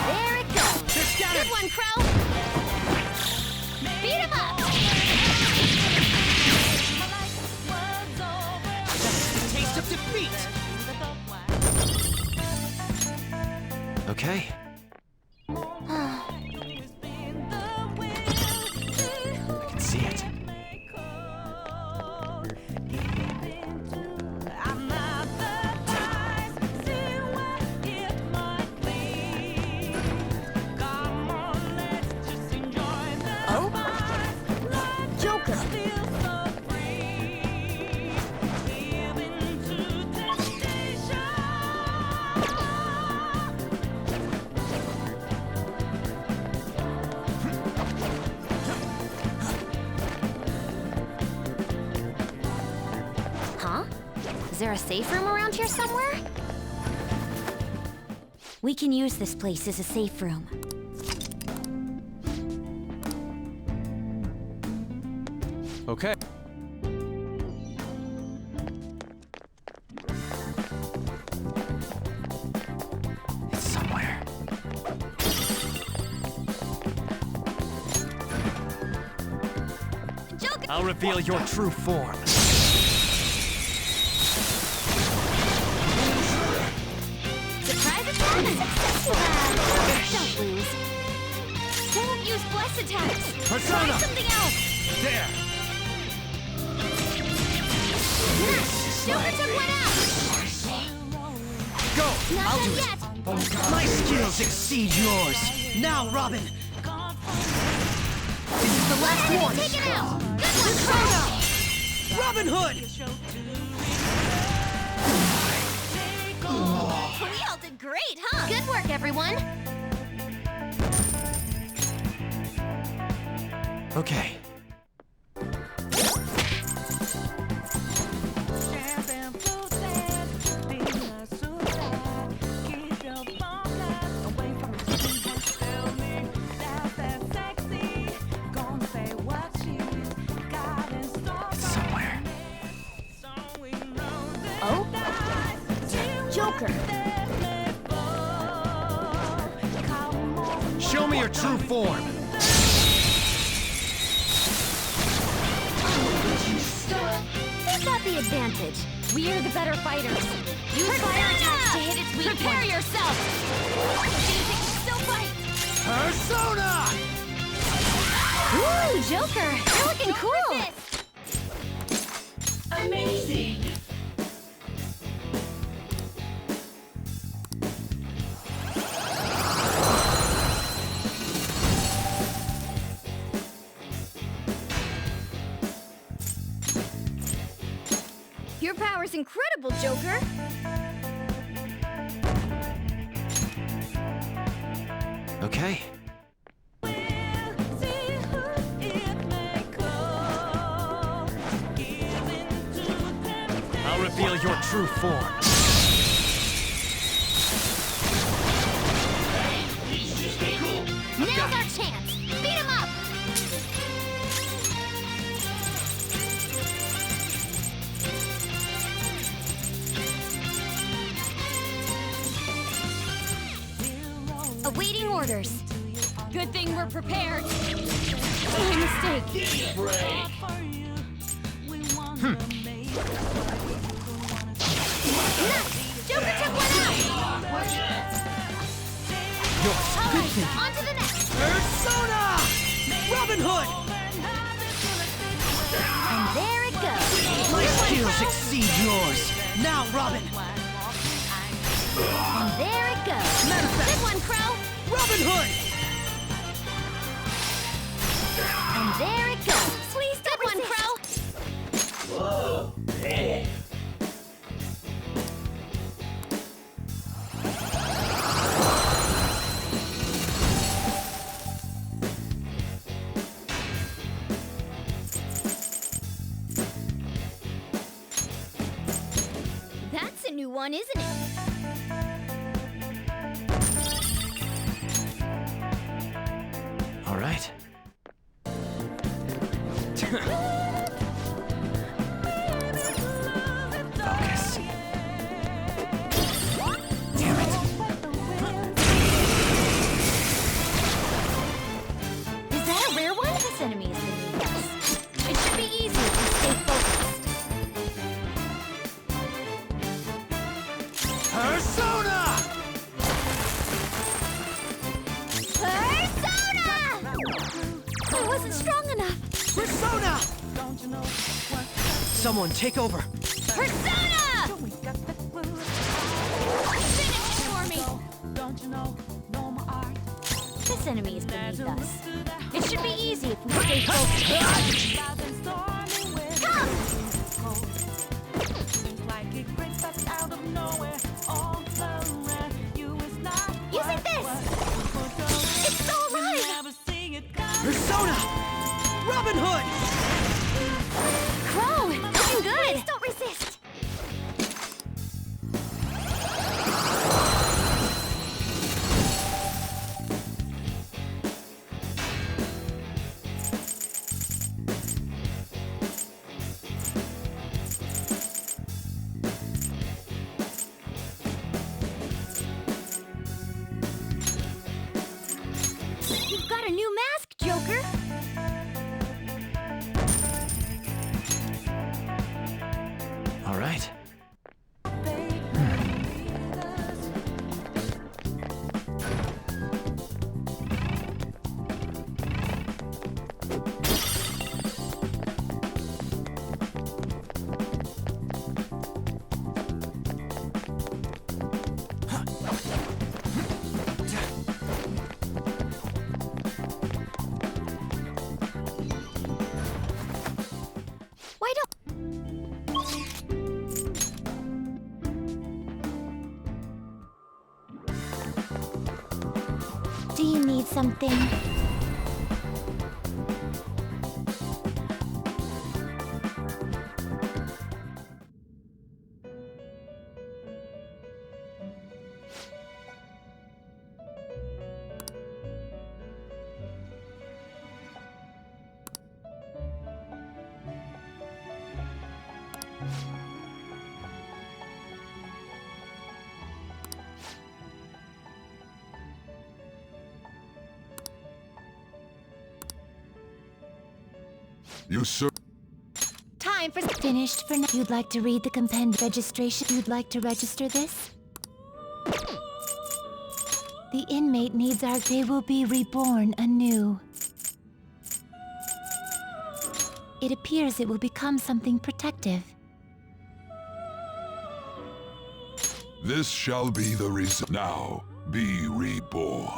Speaker 17: there it goes. Good one, Crow. Beat him up.
Speaker 14: The taste of defeat!
Speaker 6: Okay.
Speaker 12: I can see it.
Speaker 9: Oh? Joker!
Speaker 1: Huh? Is there a safe room around here somewhere? We can use this place as a safe room.
Speaker 6: Okay.
Speaker 12: It's somewhere.
Speaker 17: Joker.
Speaker 12: I'll reveal your true form.
Speaker 17: Surprise attack. Don't lose. Don't use bless attacks.
Speaker 12: Persona.
Speaker 17: Try something else.
Speaker 12: There!
Speaker 17: Nice. Joker took one out.
Speaker 14: Go!
Speaker 17: Not
Speaker 14: I'll
Speaker 17: done
Speaker 14: do it.
Speaker 17: yet.
Speaker 14: My skills exceed yours. Now, Robin! This is the last one!
Speaker 17: Take it out. Good one, Crow.
Speaker 14: Robin Hood!
Speaker 17: We all did great, huh? Good work, everyone.
Speaker 12: Okay. It's somewhere.
Speaker 9: Oh? Joker!
Speaker 12: Show me your true form.
Speaker 1: Who's got the advantage? We're the better fighters. Use fire attacks to hit its weak
Speaker 17: Prepare
Speaker 1: point.
Speaker 17: yourself. Didn't think you'd still fight.
Speaker 12: Persona!
Speaker 1: Ooh, Joker! You're looking cool!
Speaker 9: Amazing!
Speaker 17: Your power's incredible, Joker.
Speaker 6: Okay.
Speaker 14: true form.
Speaker 9: Now's our chance! Beat him up! Awaiting orders.
Speaker 15: Good thing we're prepared. My mistake.
Speaker 9: Nice! Joker took one out!
Speaker 14: Good
Speaker 9: On to the next!
Speaker 14: Persona! Robin Hood!
Speaker 9: And there it goes!
Speaker 14: My
Speaker 9: Good one,
Speaker 14: skills
Speaker 9: Crow.
Speaker 14: exceed yours! Now, Robin!
Speaker 9: And there it goes!
Speaker 14: Manifest.
Speaker 9: Good one, Crow!
Speaker 14: Robin Hood!
Speaker 9: And there it goes! Please don't Good one, Crow!
Speaker 11: Whoa, hey.
Speaker 9: That's a new one, isn't it?
Speaker 6: All right. Focus. Damn it.
Speaker 9: Is that a rare one? This enemy is beneath us. It should be easy if we stay focused.
Speaker 14: Persona!
Speaker 9: Persona! I wasn't strong enough.
Speaker 14: Persona! Someone take over.
Speaker 9: Persona! Finish it for me. This enemy is beneath us. It should be easy if we stay focused. Come! Using this! It's so alive!
Speaker 14: Persona! Robin Hood!
Speaker 9: Crow, looking good! Please don't resist! You've got a new mask, Joker!
Speaker 6: All right.
Speaker 9: Why don't... Do you need something?
Speaker 4: You sir.
Speaker 9: Time for... Finished for now. You'd like to read the compendium registration? You'd like to register this? The inmate needs our... They will be reborn anew. It appears it will become something protective.
Speaker 18: This shall be the reason. Now, be reborn.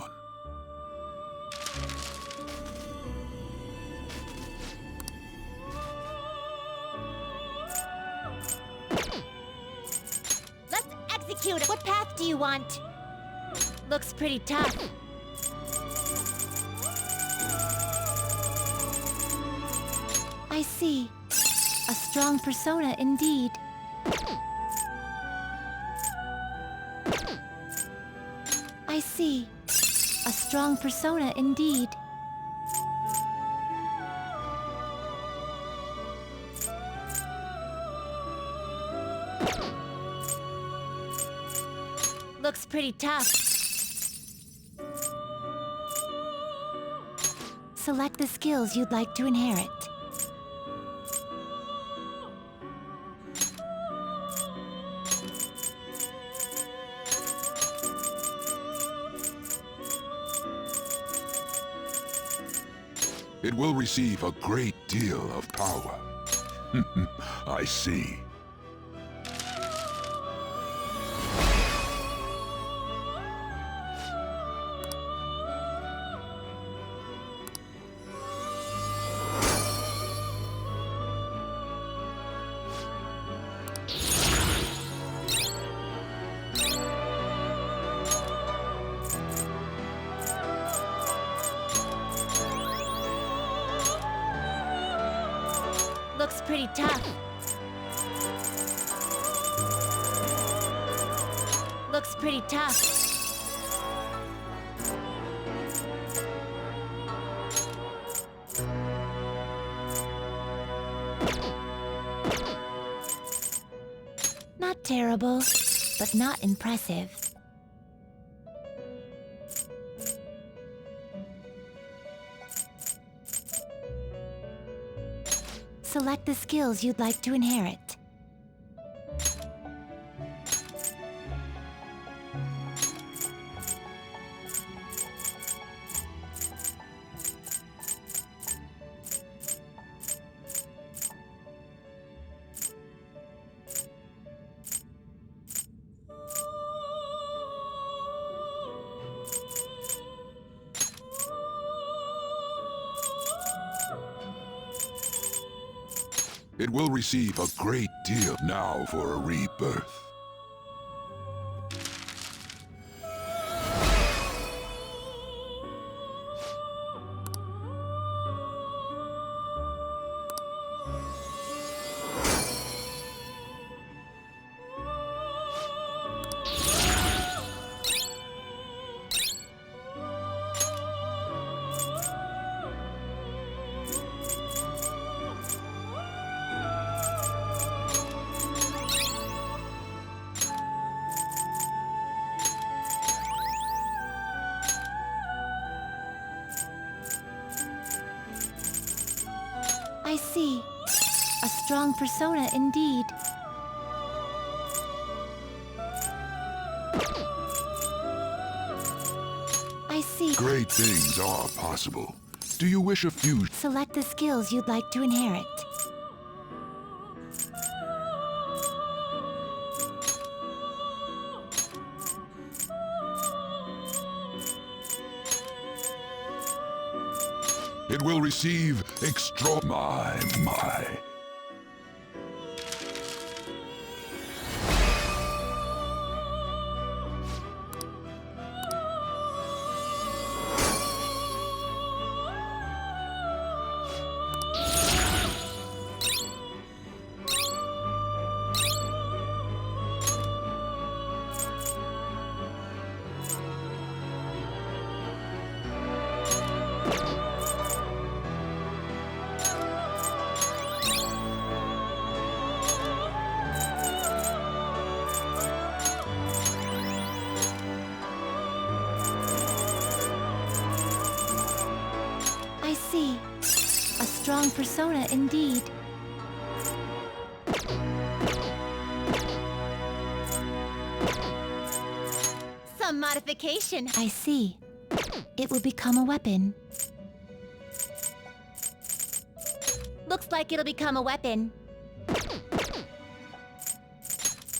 Speaker 9: Let's execute it. What path do you want? Looks pretty tough. I see. A strong persona indeed. I see. A strong persona indeed. Looks pretty tough. Select the skills you'd like to inherit.
Speaker 18: It will receive a great deal of power. I see.
Speaker 9: Looks pretty tough. Looks pretty tough. Not terrible, but not impressive. Select the skills you'd like to inherit.
Speaker 18: It will receive a great deal now for a rebirth.
Speaker 9: I see. A strong persona indeed. I see.
Speaker 18: Great things are possible. Do you wish a few?
Speaker 9: Select the skills you'd like to inherit.
Speaker 18: It will receive extra. My.
Speaker 9: I see. A strong persona indeed. Some modification. I see. It will become a weapon. Looks like it'll become a weapon.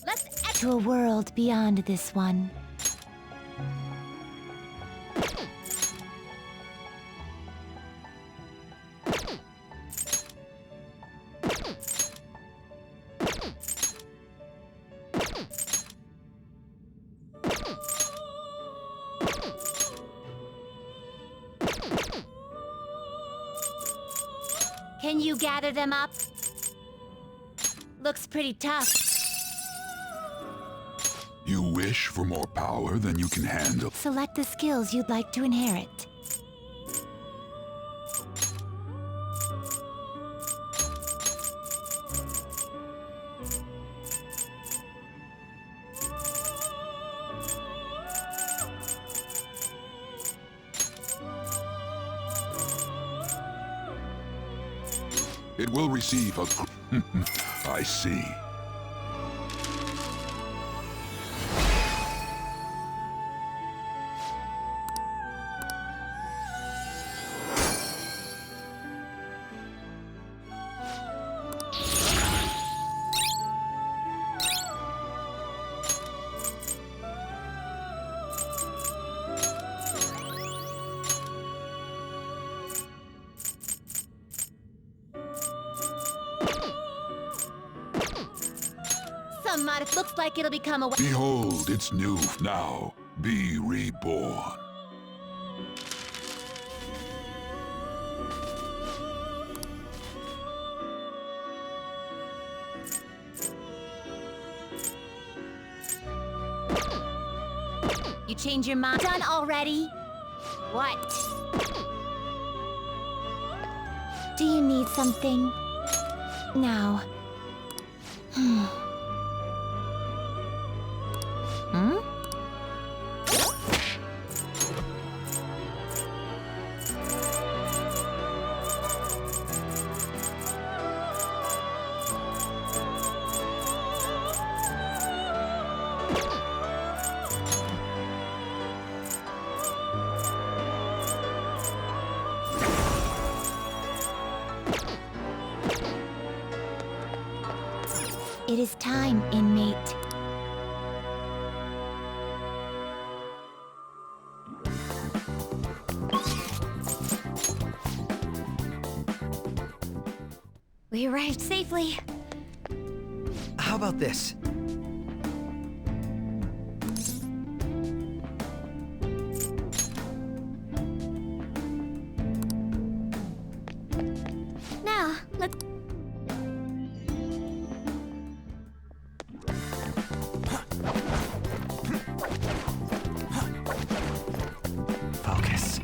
Speaker 9: Let's to a world beyond this one. Can you gather them up? Looks pretty tough.
Speaker 18: You win. wish for more power than you can handle.
Speaker 17: Select the skills you'd like to inherit.
Speaker 18: It will receive a... I see.
Speaker 17: It looks like it'll become a...
Speaker 18: Behold, it's new now. Be reborn.
Speaker 17: You change your mind? Done already? What? Do you need something? Now. Hmm? It is time, inmate.
Speaker 9: We arrived safely.
Speaker 14: How about this?
Speaker 9: Now, let's...
Speaker 14: Focus.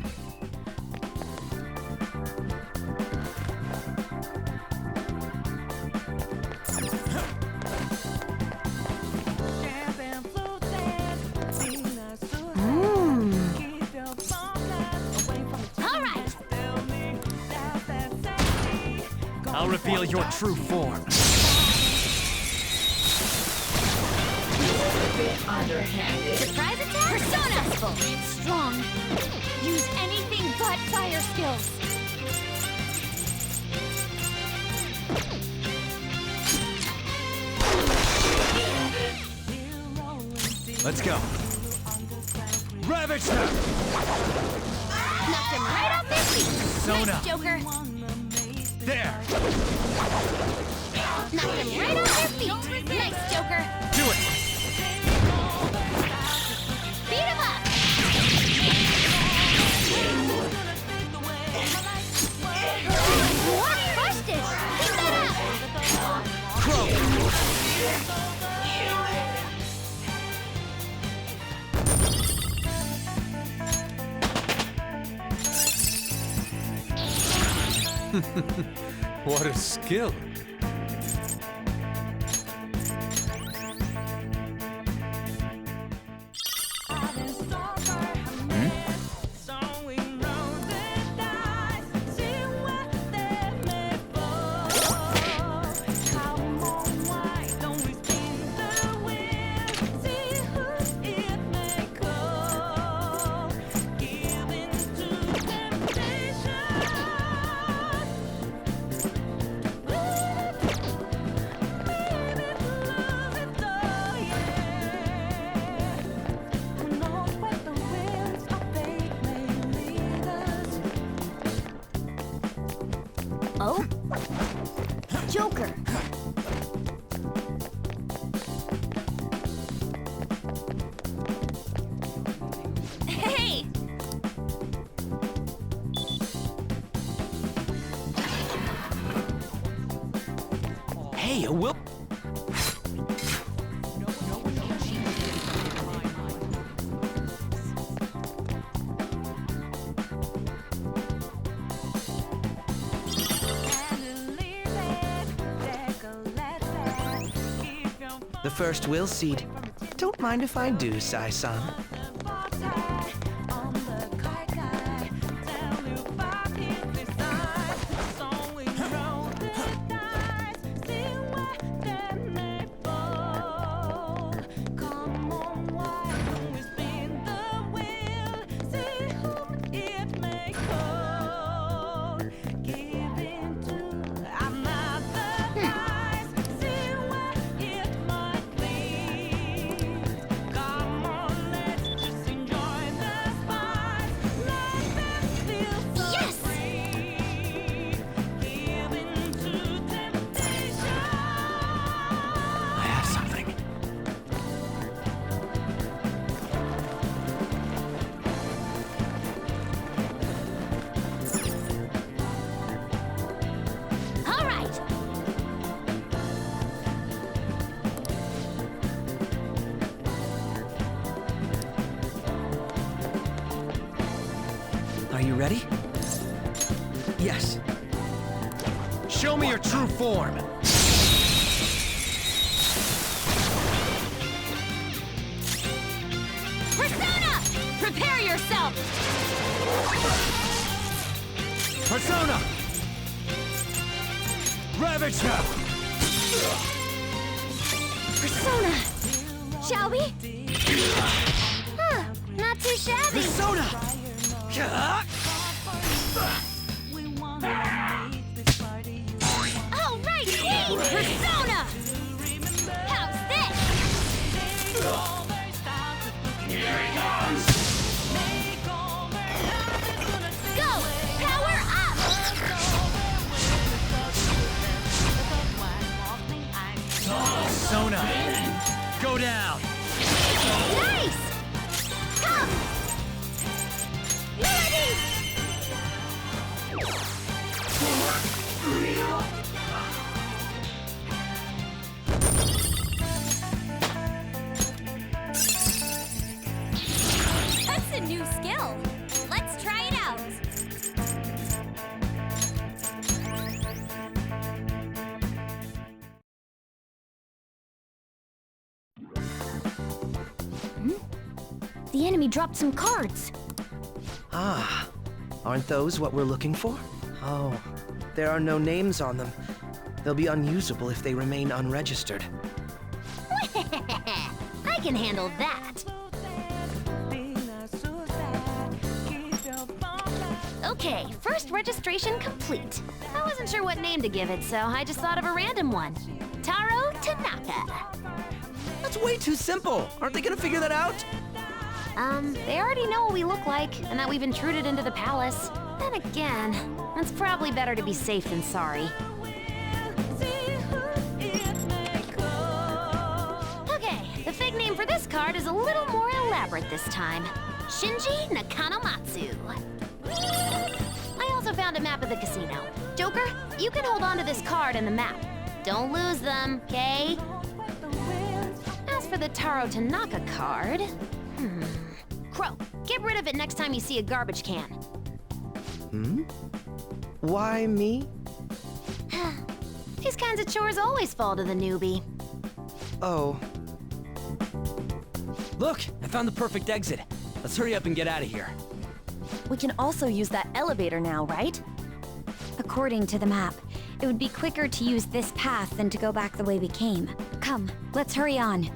Speaker 7: I'll reveal your true form.
Speaker 1: Underhanded.
Speaker 9: Surprise attack? Persona! Strong. Use anything but fire skills.
Speaker 7: Let's go. Ravage them!
Speaker 9: Knocked him right off his feet.
Speaker 7: Persona.
Speaker 9: Nice, Joker.
Speaker 7: There!
Speaker 9: Knocked him right off his feet. Nice, Joker.
Speaker 7: Do it!
Speaker 9: Beat him up. What busted? Keep that up.
Speaker 6: What a skill.
Speaker 9: Oh? Joker. Hey!
Speaker 7: Hey, Will.
Speaker 14: The first will seed. Don't mind if I do, Sai-san. Are you ready? Yes. Show me your true form.
Speaker 17: Persona! Prepare yourself!
Speaker 14: Persona! Ravage her!
Speaker 9: Persona! Shall we? Huh, not too shabby.
Speaker 14: Persona!
Speaker 17: All right, Queen! Persona! How's this? Go! Power up!
Speaker 14: Persona! Go down!
Speaker 9: Nice! Come! Melody!
Speaker 1: That's a new skill. Let's try it out.
Speaker 9: The enemy dropped some cards.
Speaker 14: Ah, aren't those what we're looking for? Oh, there are no names on them. They'll be unusable if they remain unregistered.
Speaker 17: I can handle that. Okay, first registration complete. I wasn't sure what name to give it, so I just thought of a random one. Taro Tanaka.
Speaker 14: That's way too simple. Aren't they gonna figure that out?
Speaker 17: They already know what we look like, and that we've intruded into the palace. Then again, it's probably better to be safe than sorry. Okay, the fake name for this card is a little more elaborate this time. Shinji Nakanomatsu. I also found a map of the casino. Joker, you can hold on to this card and the map. Don't lose them, okay? As for the Taro Tanaka card... Crow, get rid of it next time you see a garbage can.
Speaker 14: Why me?
Speaker 17: These kinds of chores always fall to the newbie.
Speaker 14: Oh.
Speaker 7: Look, I found the perfect exit. Let's hurry up and get out of here.
Speaker 15: We can also use that elevator now, right?
Speaker 1: According to the map, it would be quicker to use this path than to go back the way we came. Come, let's hurry on.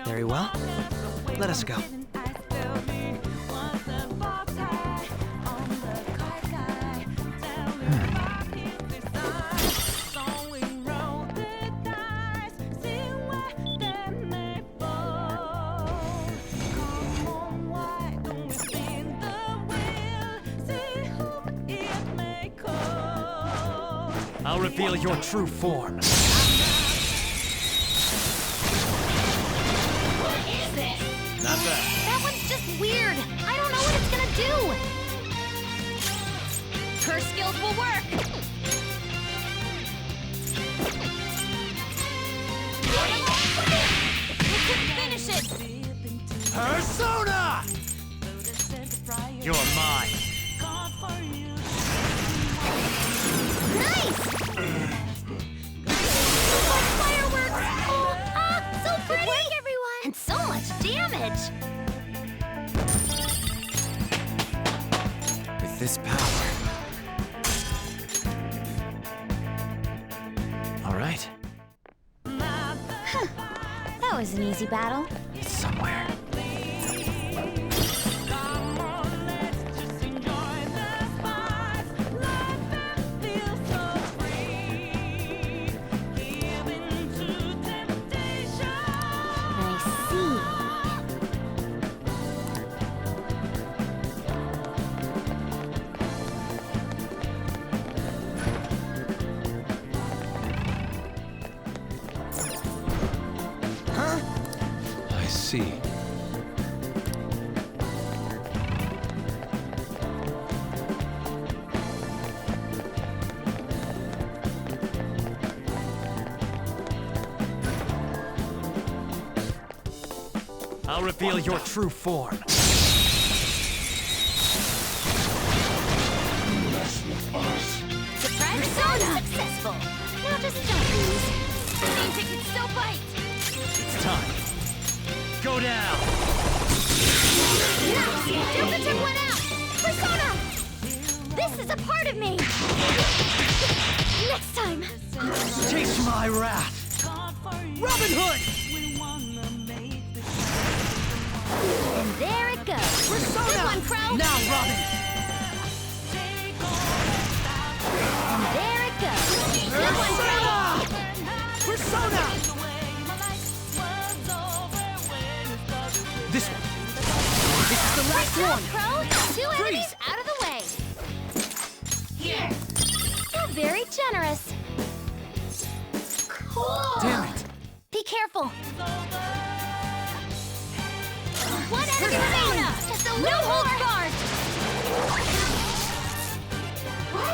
Speaker 14: Very well. Let us go.
Speaker 7: I'll reveal your true form. Not bad.
Speaker 17: That one's just weird. I don't know what it's gonna do.
Speaker 1: Her skills will work.
Speaker 17: We couldn't finish it.
Speaker 7: Persona! You're mine.
Speaker 1: That was an easy battle.
Speaker 5: It's somewhere.
Speaker 6: I see.
Speaker 12: I'll reveal your true form.
Speaker 17: Surprise persona successful. Now just don't lose. Game tickets still bite.
Speaker 12: It's time. Go down.
Speaker 17: Nice! Joker took one out! Persona! This is a part of me! Next time!
Speaker 14: Taste my wrath! Robin Hood!
Speaker 17: And there it goes!
Speaker 14: Persona!
Speaker 17: Good one, Crow!
Speaker 14: Now, Robin!
Speaker 17: And there it goes! Good one, Crow!
Speaker 14: Persona!
Speaker 12: This one.
Speaker 14: This is the last
Speaker 17: Good job,
Speaker 14: one!
Speaker 17: Crow! Two enemies out of the way! Here! You're very generous. Cool!
Speaker 12: Damn it!
Speaker 17: Be careful! One enemy remaining! Just a little more! Guard! What?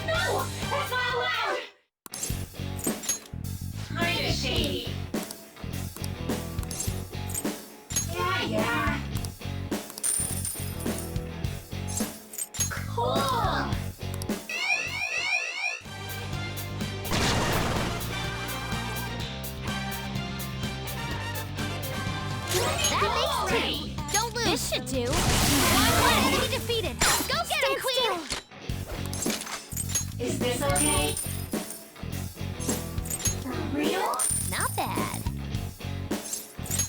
Speaker 17: No! That's not allowed! Kinda shady. Yeah. Cool! That makes two. Don't lose. This should do. One enemy defeated. Go get him, Queen! Is this okay? For real? Not bad.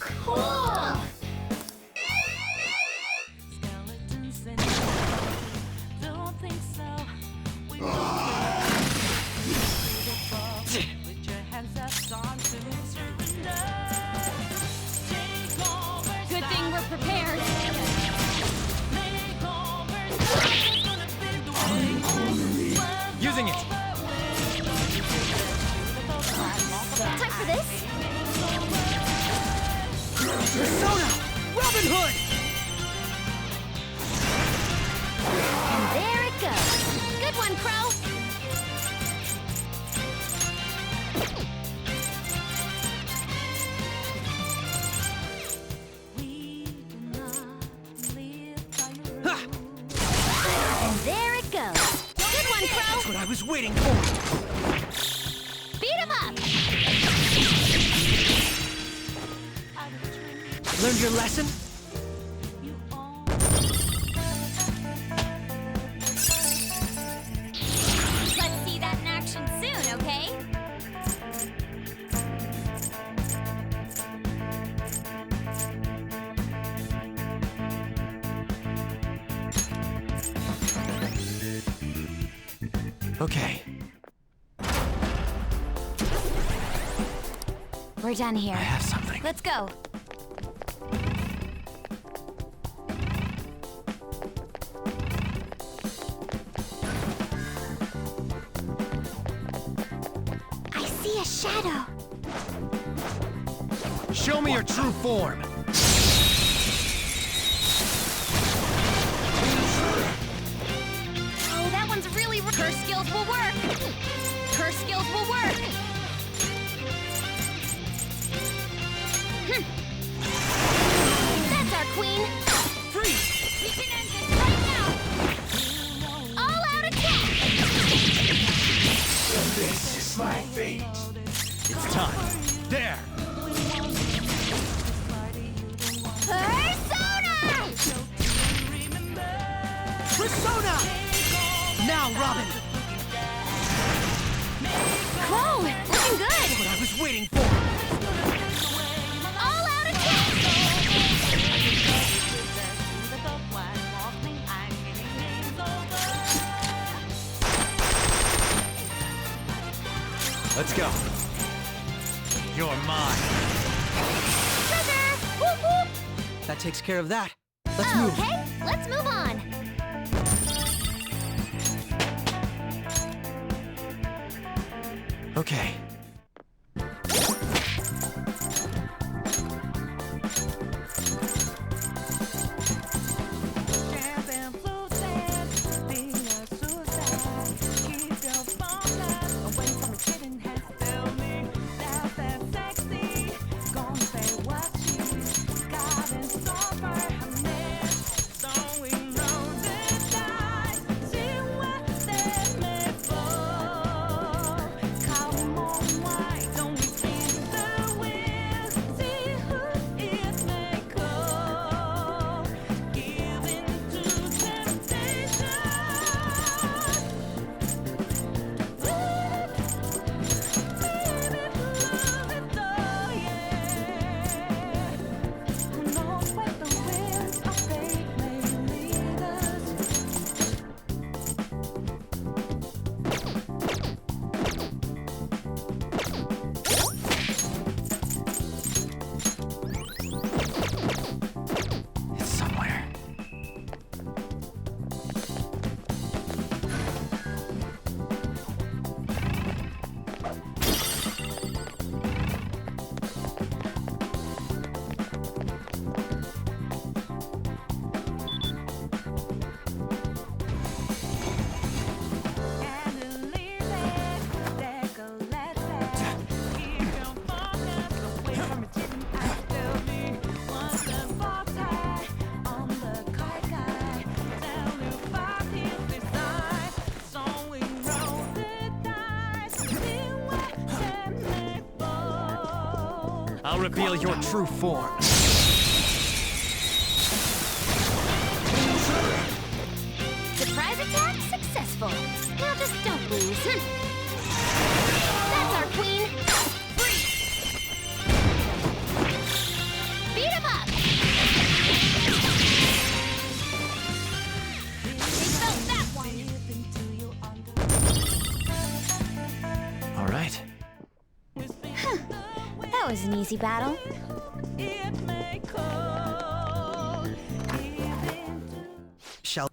Speaker 17: Cool!
Speaker 15: Good thing we're prepared.
Speaker 12: Using it.
Speaker 17: Time for this?
Speaker 14: Persona! Robin Hood!
Speaker 17: And there it goes. Good one, Crow. And there it goes. Good one, Crow.
Speaker 14: That's what I was waiting for!
Speaker 17: Beat him up.
Speaker 14: Learned your lesson?
Speaker 1: Let's see that in action soon, okay?
Speaker 12: Okay.
Speaker 1: We're done here.
Speaker 12: I have something.
Speaker 1: Let's go.
Speaker 17: I see a shadow.
Speaker 12: Show me your true form.
Speaker 17: Oh, that one's really...
Speaker 1: Curse skills will work. Curse skills will work.
Speaker 17: That's our queen.
Speaker 14: Freeze!
Speaker 1: We can end this right now.
Speaker 17: All out attack.
Speaker 18: This is my fate.
Speaker 12: It's time. There.
Speaker 17: Persona!
Speaker 14: Persona! Now, Robin!
Speaker 17: Crow, looking good.
Speaker 14: What I was waiting for!
Speaker 6: Let's go.
Speaker 7: You're mine.
Speaker 17: Treasure! Whoop whoop!
Speaker 14: That takes care of that. Let's move.
Speaker 17: Okay, let's move on.
Speaker 12: Okay.
Speaker 7: I'll reveal your true form.
Speaker 17: Surprise attack successful. Now just don't lose. That's our queen. Freeze! Beat him up! They felt that one.
Speaker 6: All right.
Speaker 1: That was an easy battle.
Speaker 14: Shall...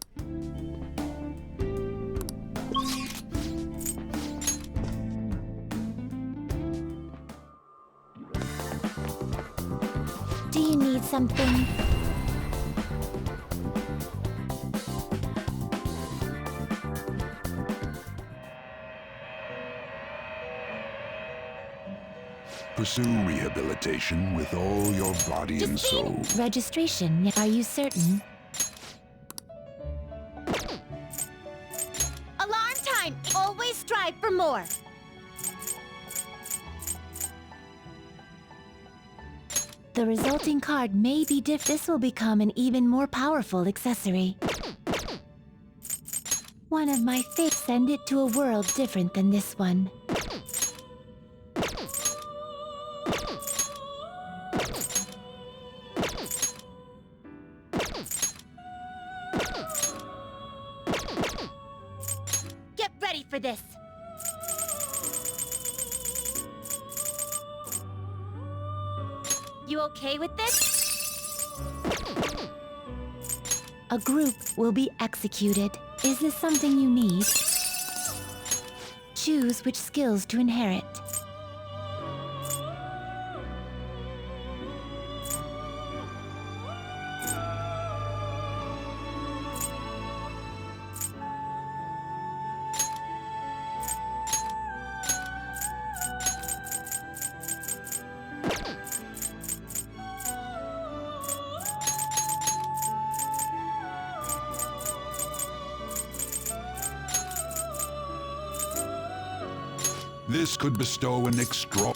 Speaker 17: Do you need something?
Speaker 18: Pursue rehabilitation with all your body and soul.
Speaker 17: Registration, are you certain? Alarm time! Always strive for more! The resulting card may be This will become an even more powerful accessory. One of my fates send it to a world different than this one. Get ready for this! You okay with this? A group will be executed. Is this something you need? Choose which skills to inherit.
Speaker 18: This could bestow an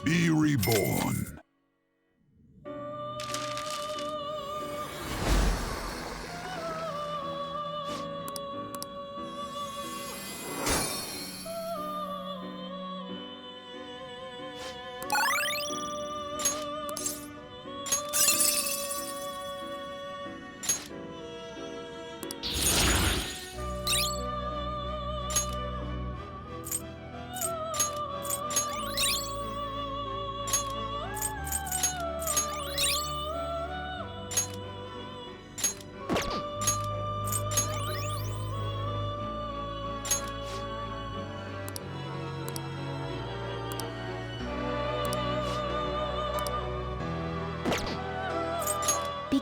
Speaker 18: Be reborn.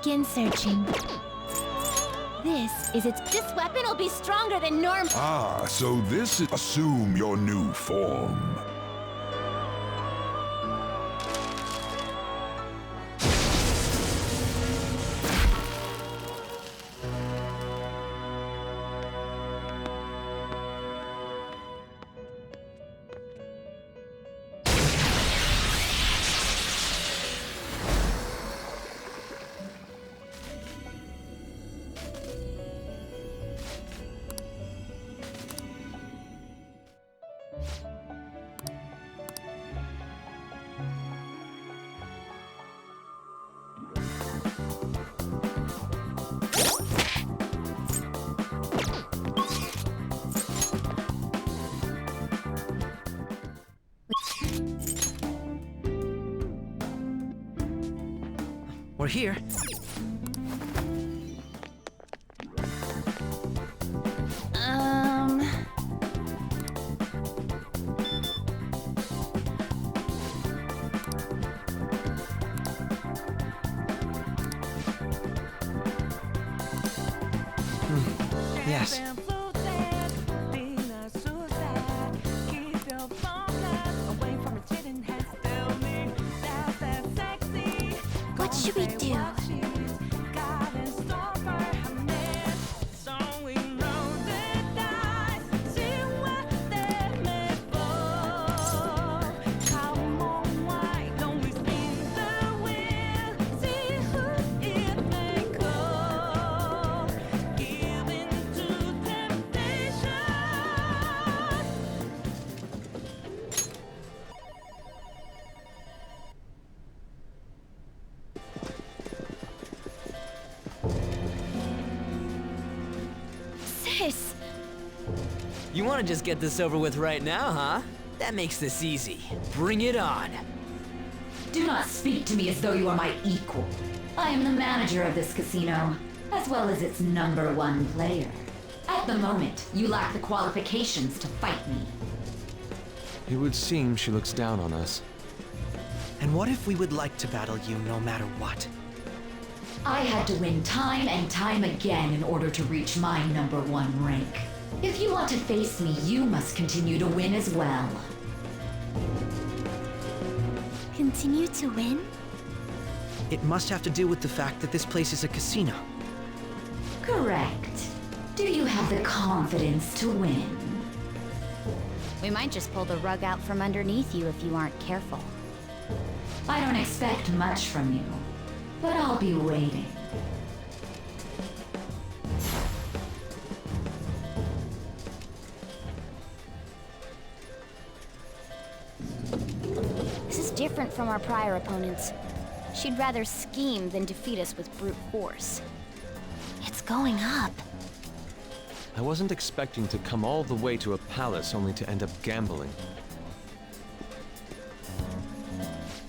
Speaker 9: begin searching. This weapon will be stronger than normal.
Speaker 18: Ah, so this is... Assume your new form.
Speaker 14: We're here. Yes.
Speaker 9: What should we do? Sis!
Speaker 19: You want to just get this over with right now, huh? That makes this easy. Bring it on.
Speaker 15: Do not speak to me as though you are my equal. I am the manager of this casino, as well as its #1 player. At the moment, you lack the qualifications to fight me.
Speaker 6: It would seem she looks down on us.
Speaker 14: And what if we would like to battle you no matter what?
Speaker 15: I had to win time and time again in order to reach my #1 rank. If you want to face me, you must continue to win as well.
Speaker 9: Continue to win?
Speaker 14: It must have to do with the fact that this place is a casino.
Speaker 15: Correct. Do you have the confidence to win?
Speaker 1: We might just pull the rug out from underneath you if you aren't careful.
Speaker 15: I don't expect much from you, but I'll be waiting.
Speaker 9: This is different from our prior opponents. She'd rather scheme than defeat us with brute force. It's going up.
Speaker 6: I wasn't expecting to come all the way to a palace only to end up gambling.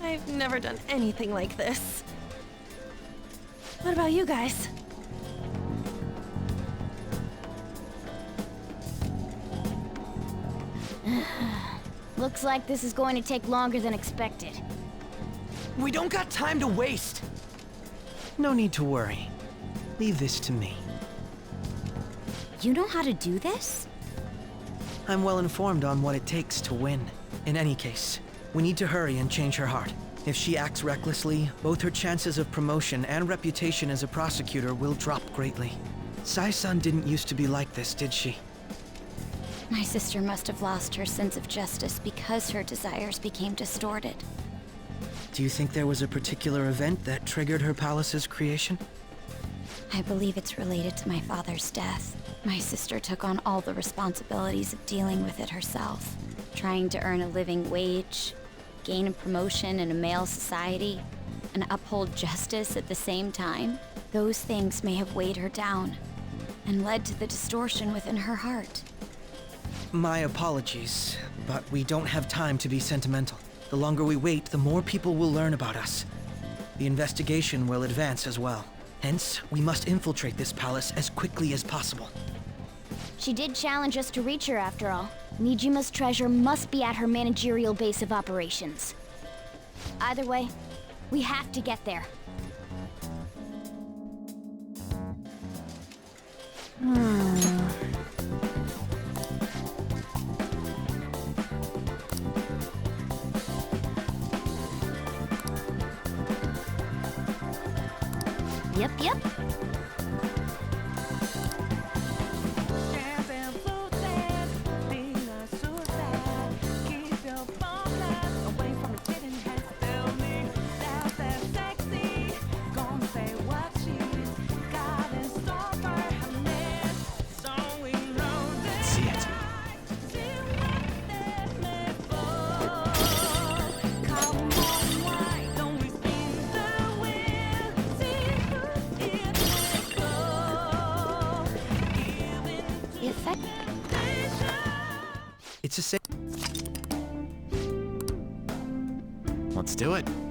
Speaker 8: I've never done anything like this. What about you guys?
Speaker 9: Looks like this is going to take longer than expected.
Speaker 12: We don't got time to waste.
Speaker 14: No need to worry. Leave this to me.
Speaker 1: You know how to do this?
Speaker 14: I'm well informed on what it takes to win. In any case, we need to hurry and change her heart. If she acts recklessly, both her chances of promotion and reputation as a prosecutor will drop greatly. Sai-san didn't used to be like this, did she?
Speaker 1: My sister must have lost her sense of justice because her desires became distorted.
Speaker 14: Do you think there was a particular event that triggered her palace's creation?
Speaker 1: I believe it's related to my father's death. My sister took on all the responsibilities of dealing with it herself, trying to earn a living wage, gain a promotion in a male society, and uphold justice at the same time. Those things may have weighed her down and led to the distortion within her heart.
Speaker 14: My apologies, but we don't have time to be sentimental. The longer we wait, the more people will learn about us. The investigation will advance as well. Hence, we must infiltrate this palace as quickly as possible.
Speaker 9: She did challenge us to reach her after all. Nijima's treasure must be at her managerial base of operations. Either way, we have to get there.
Speaker 17: Yep, yep.
Speaker 12: It's a sa- Let's do it.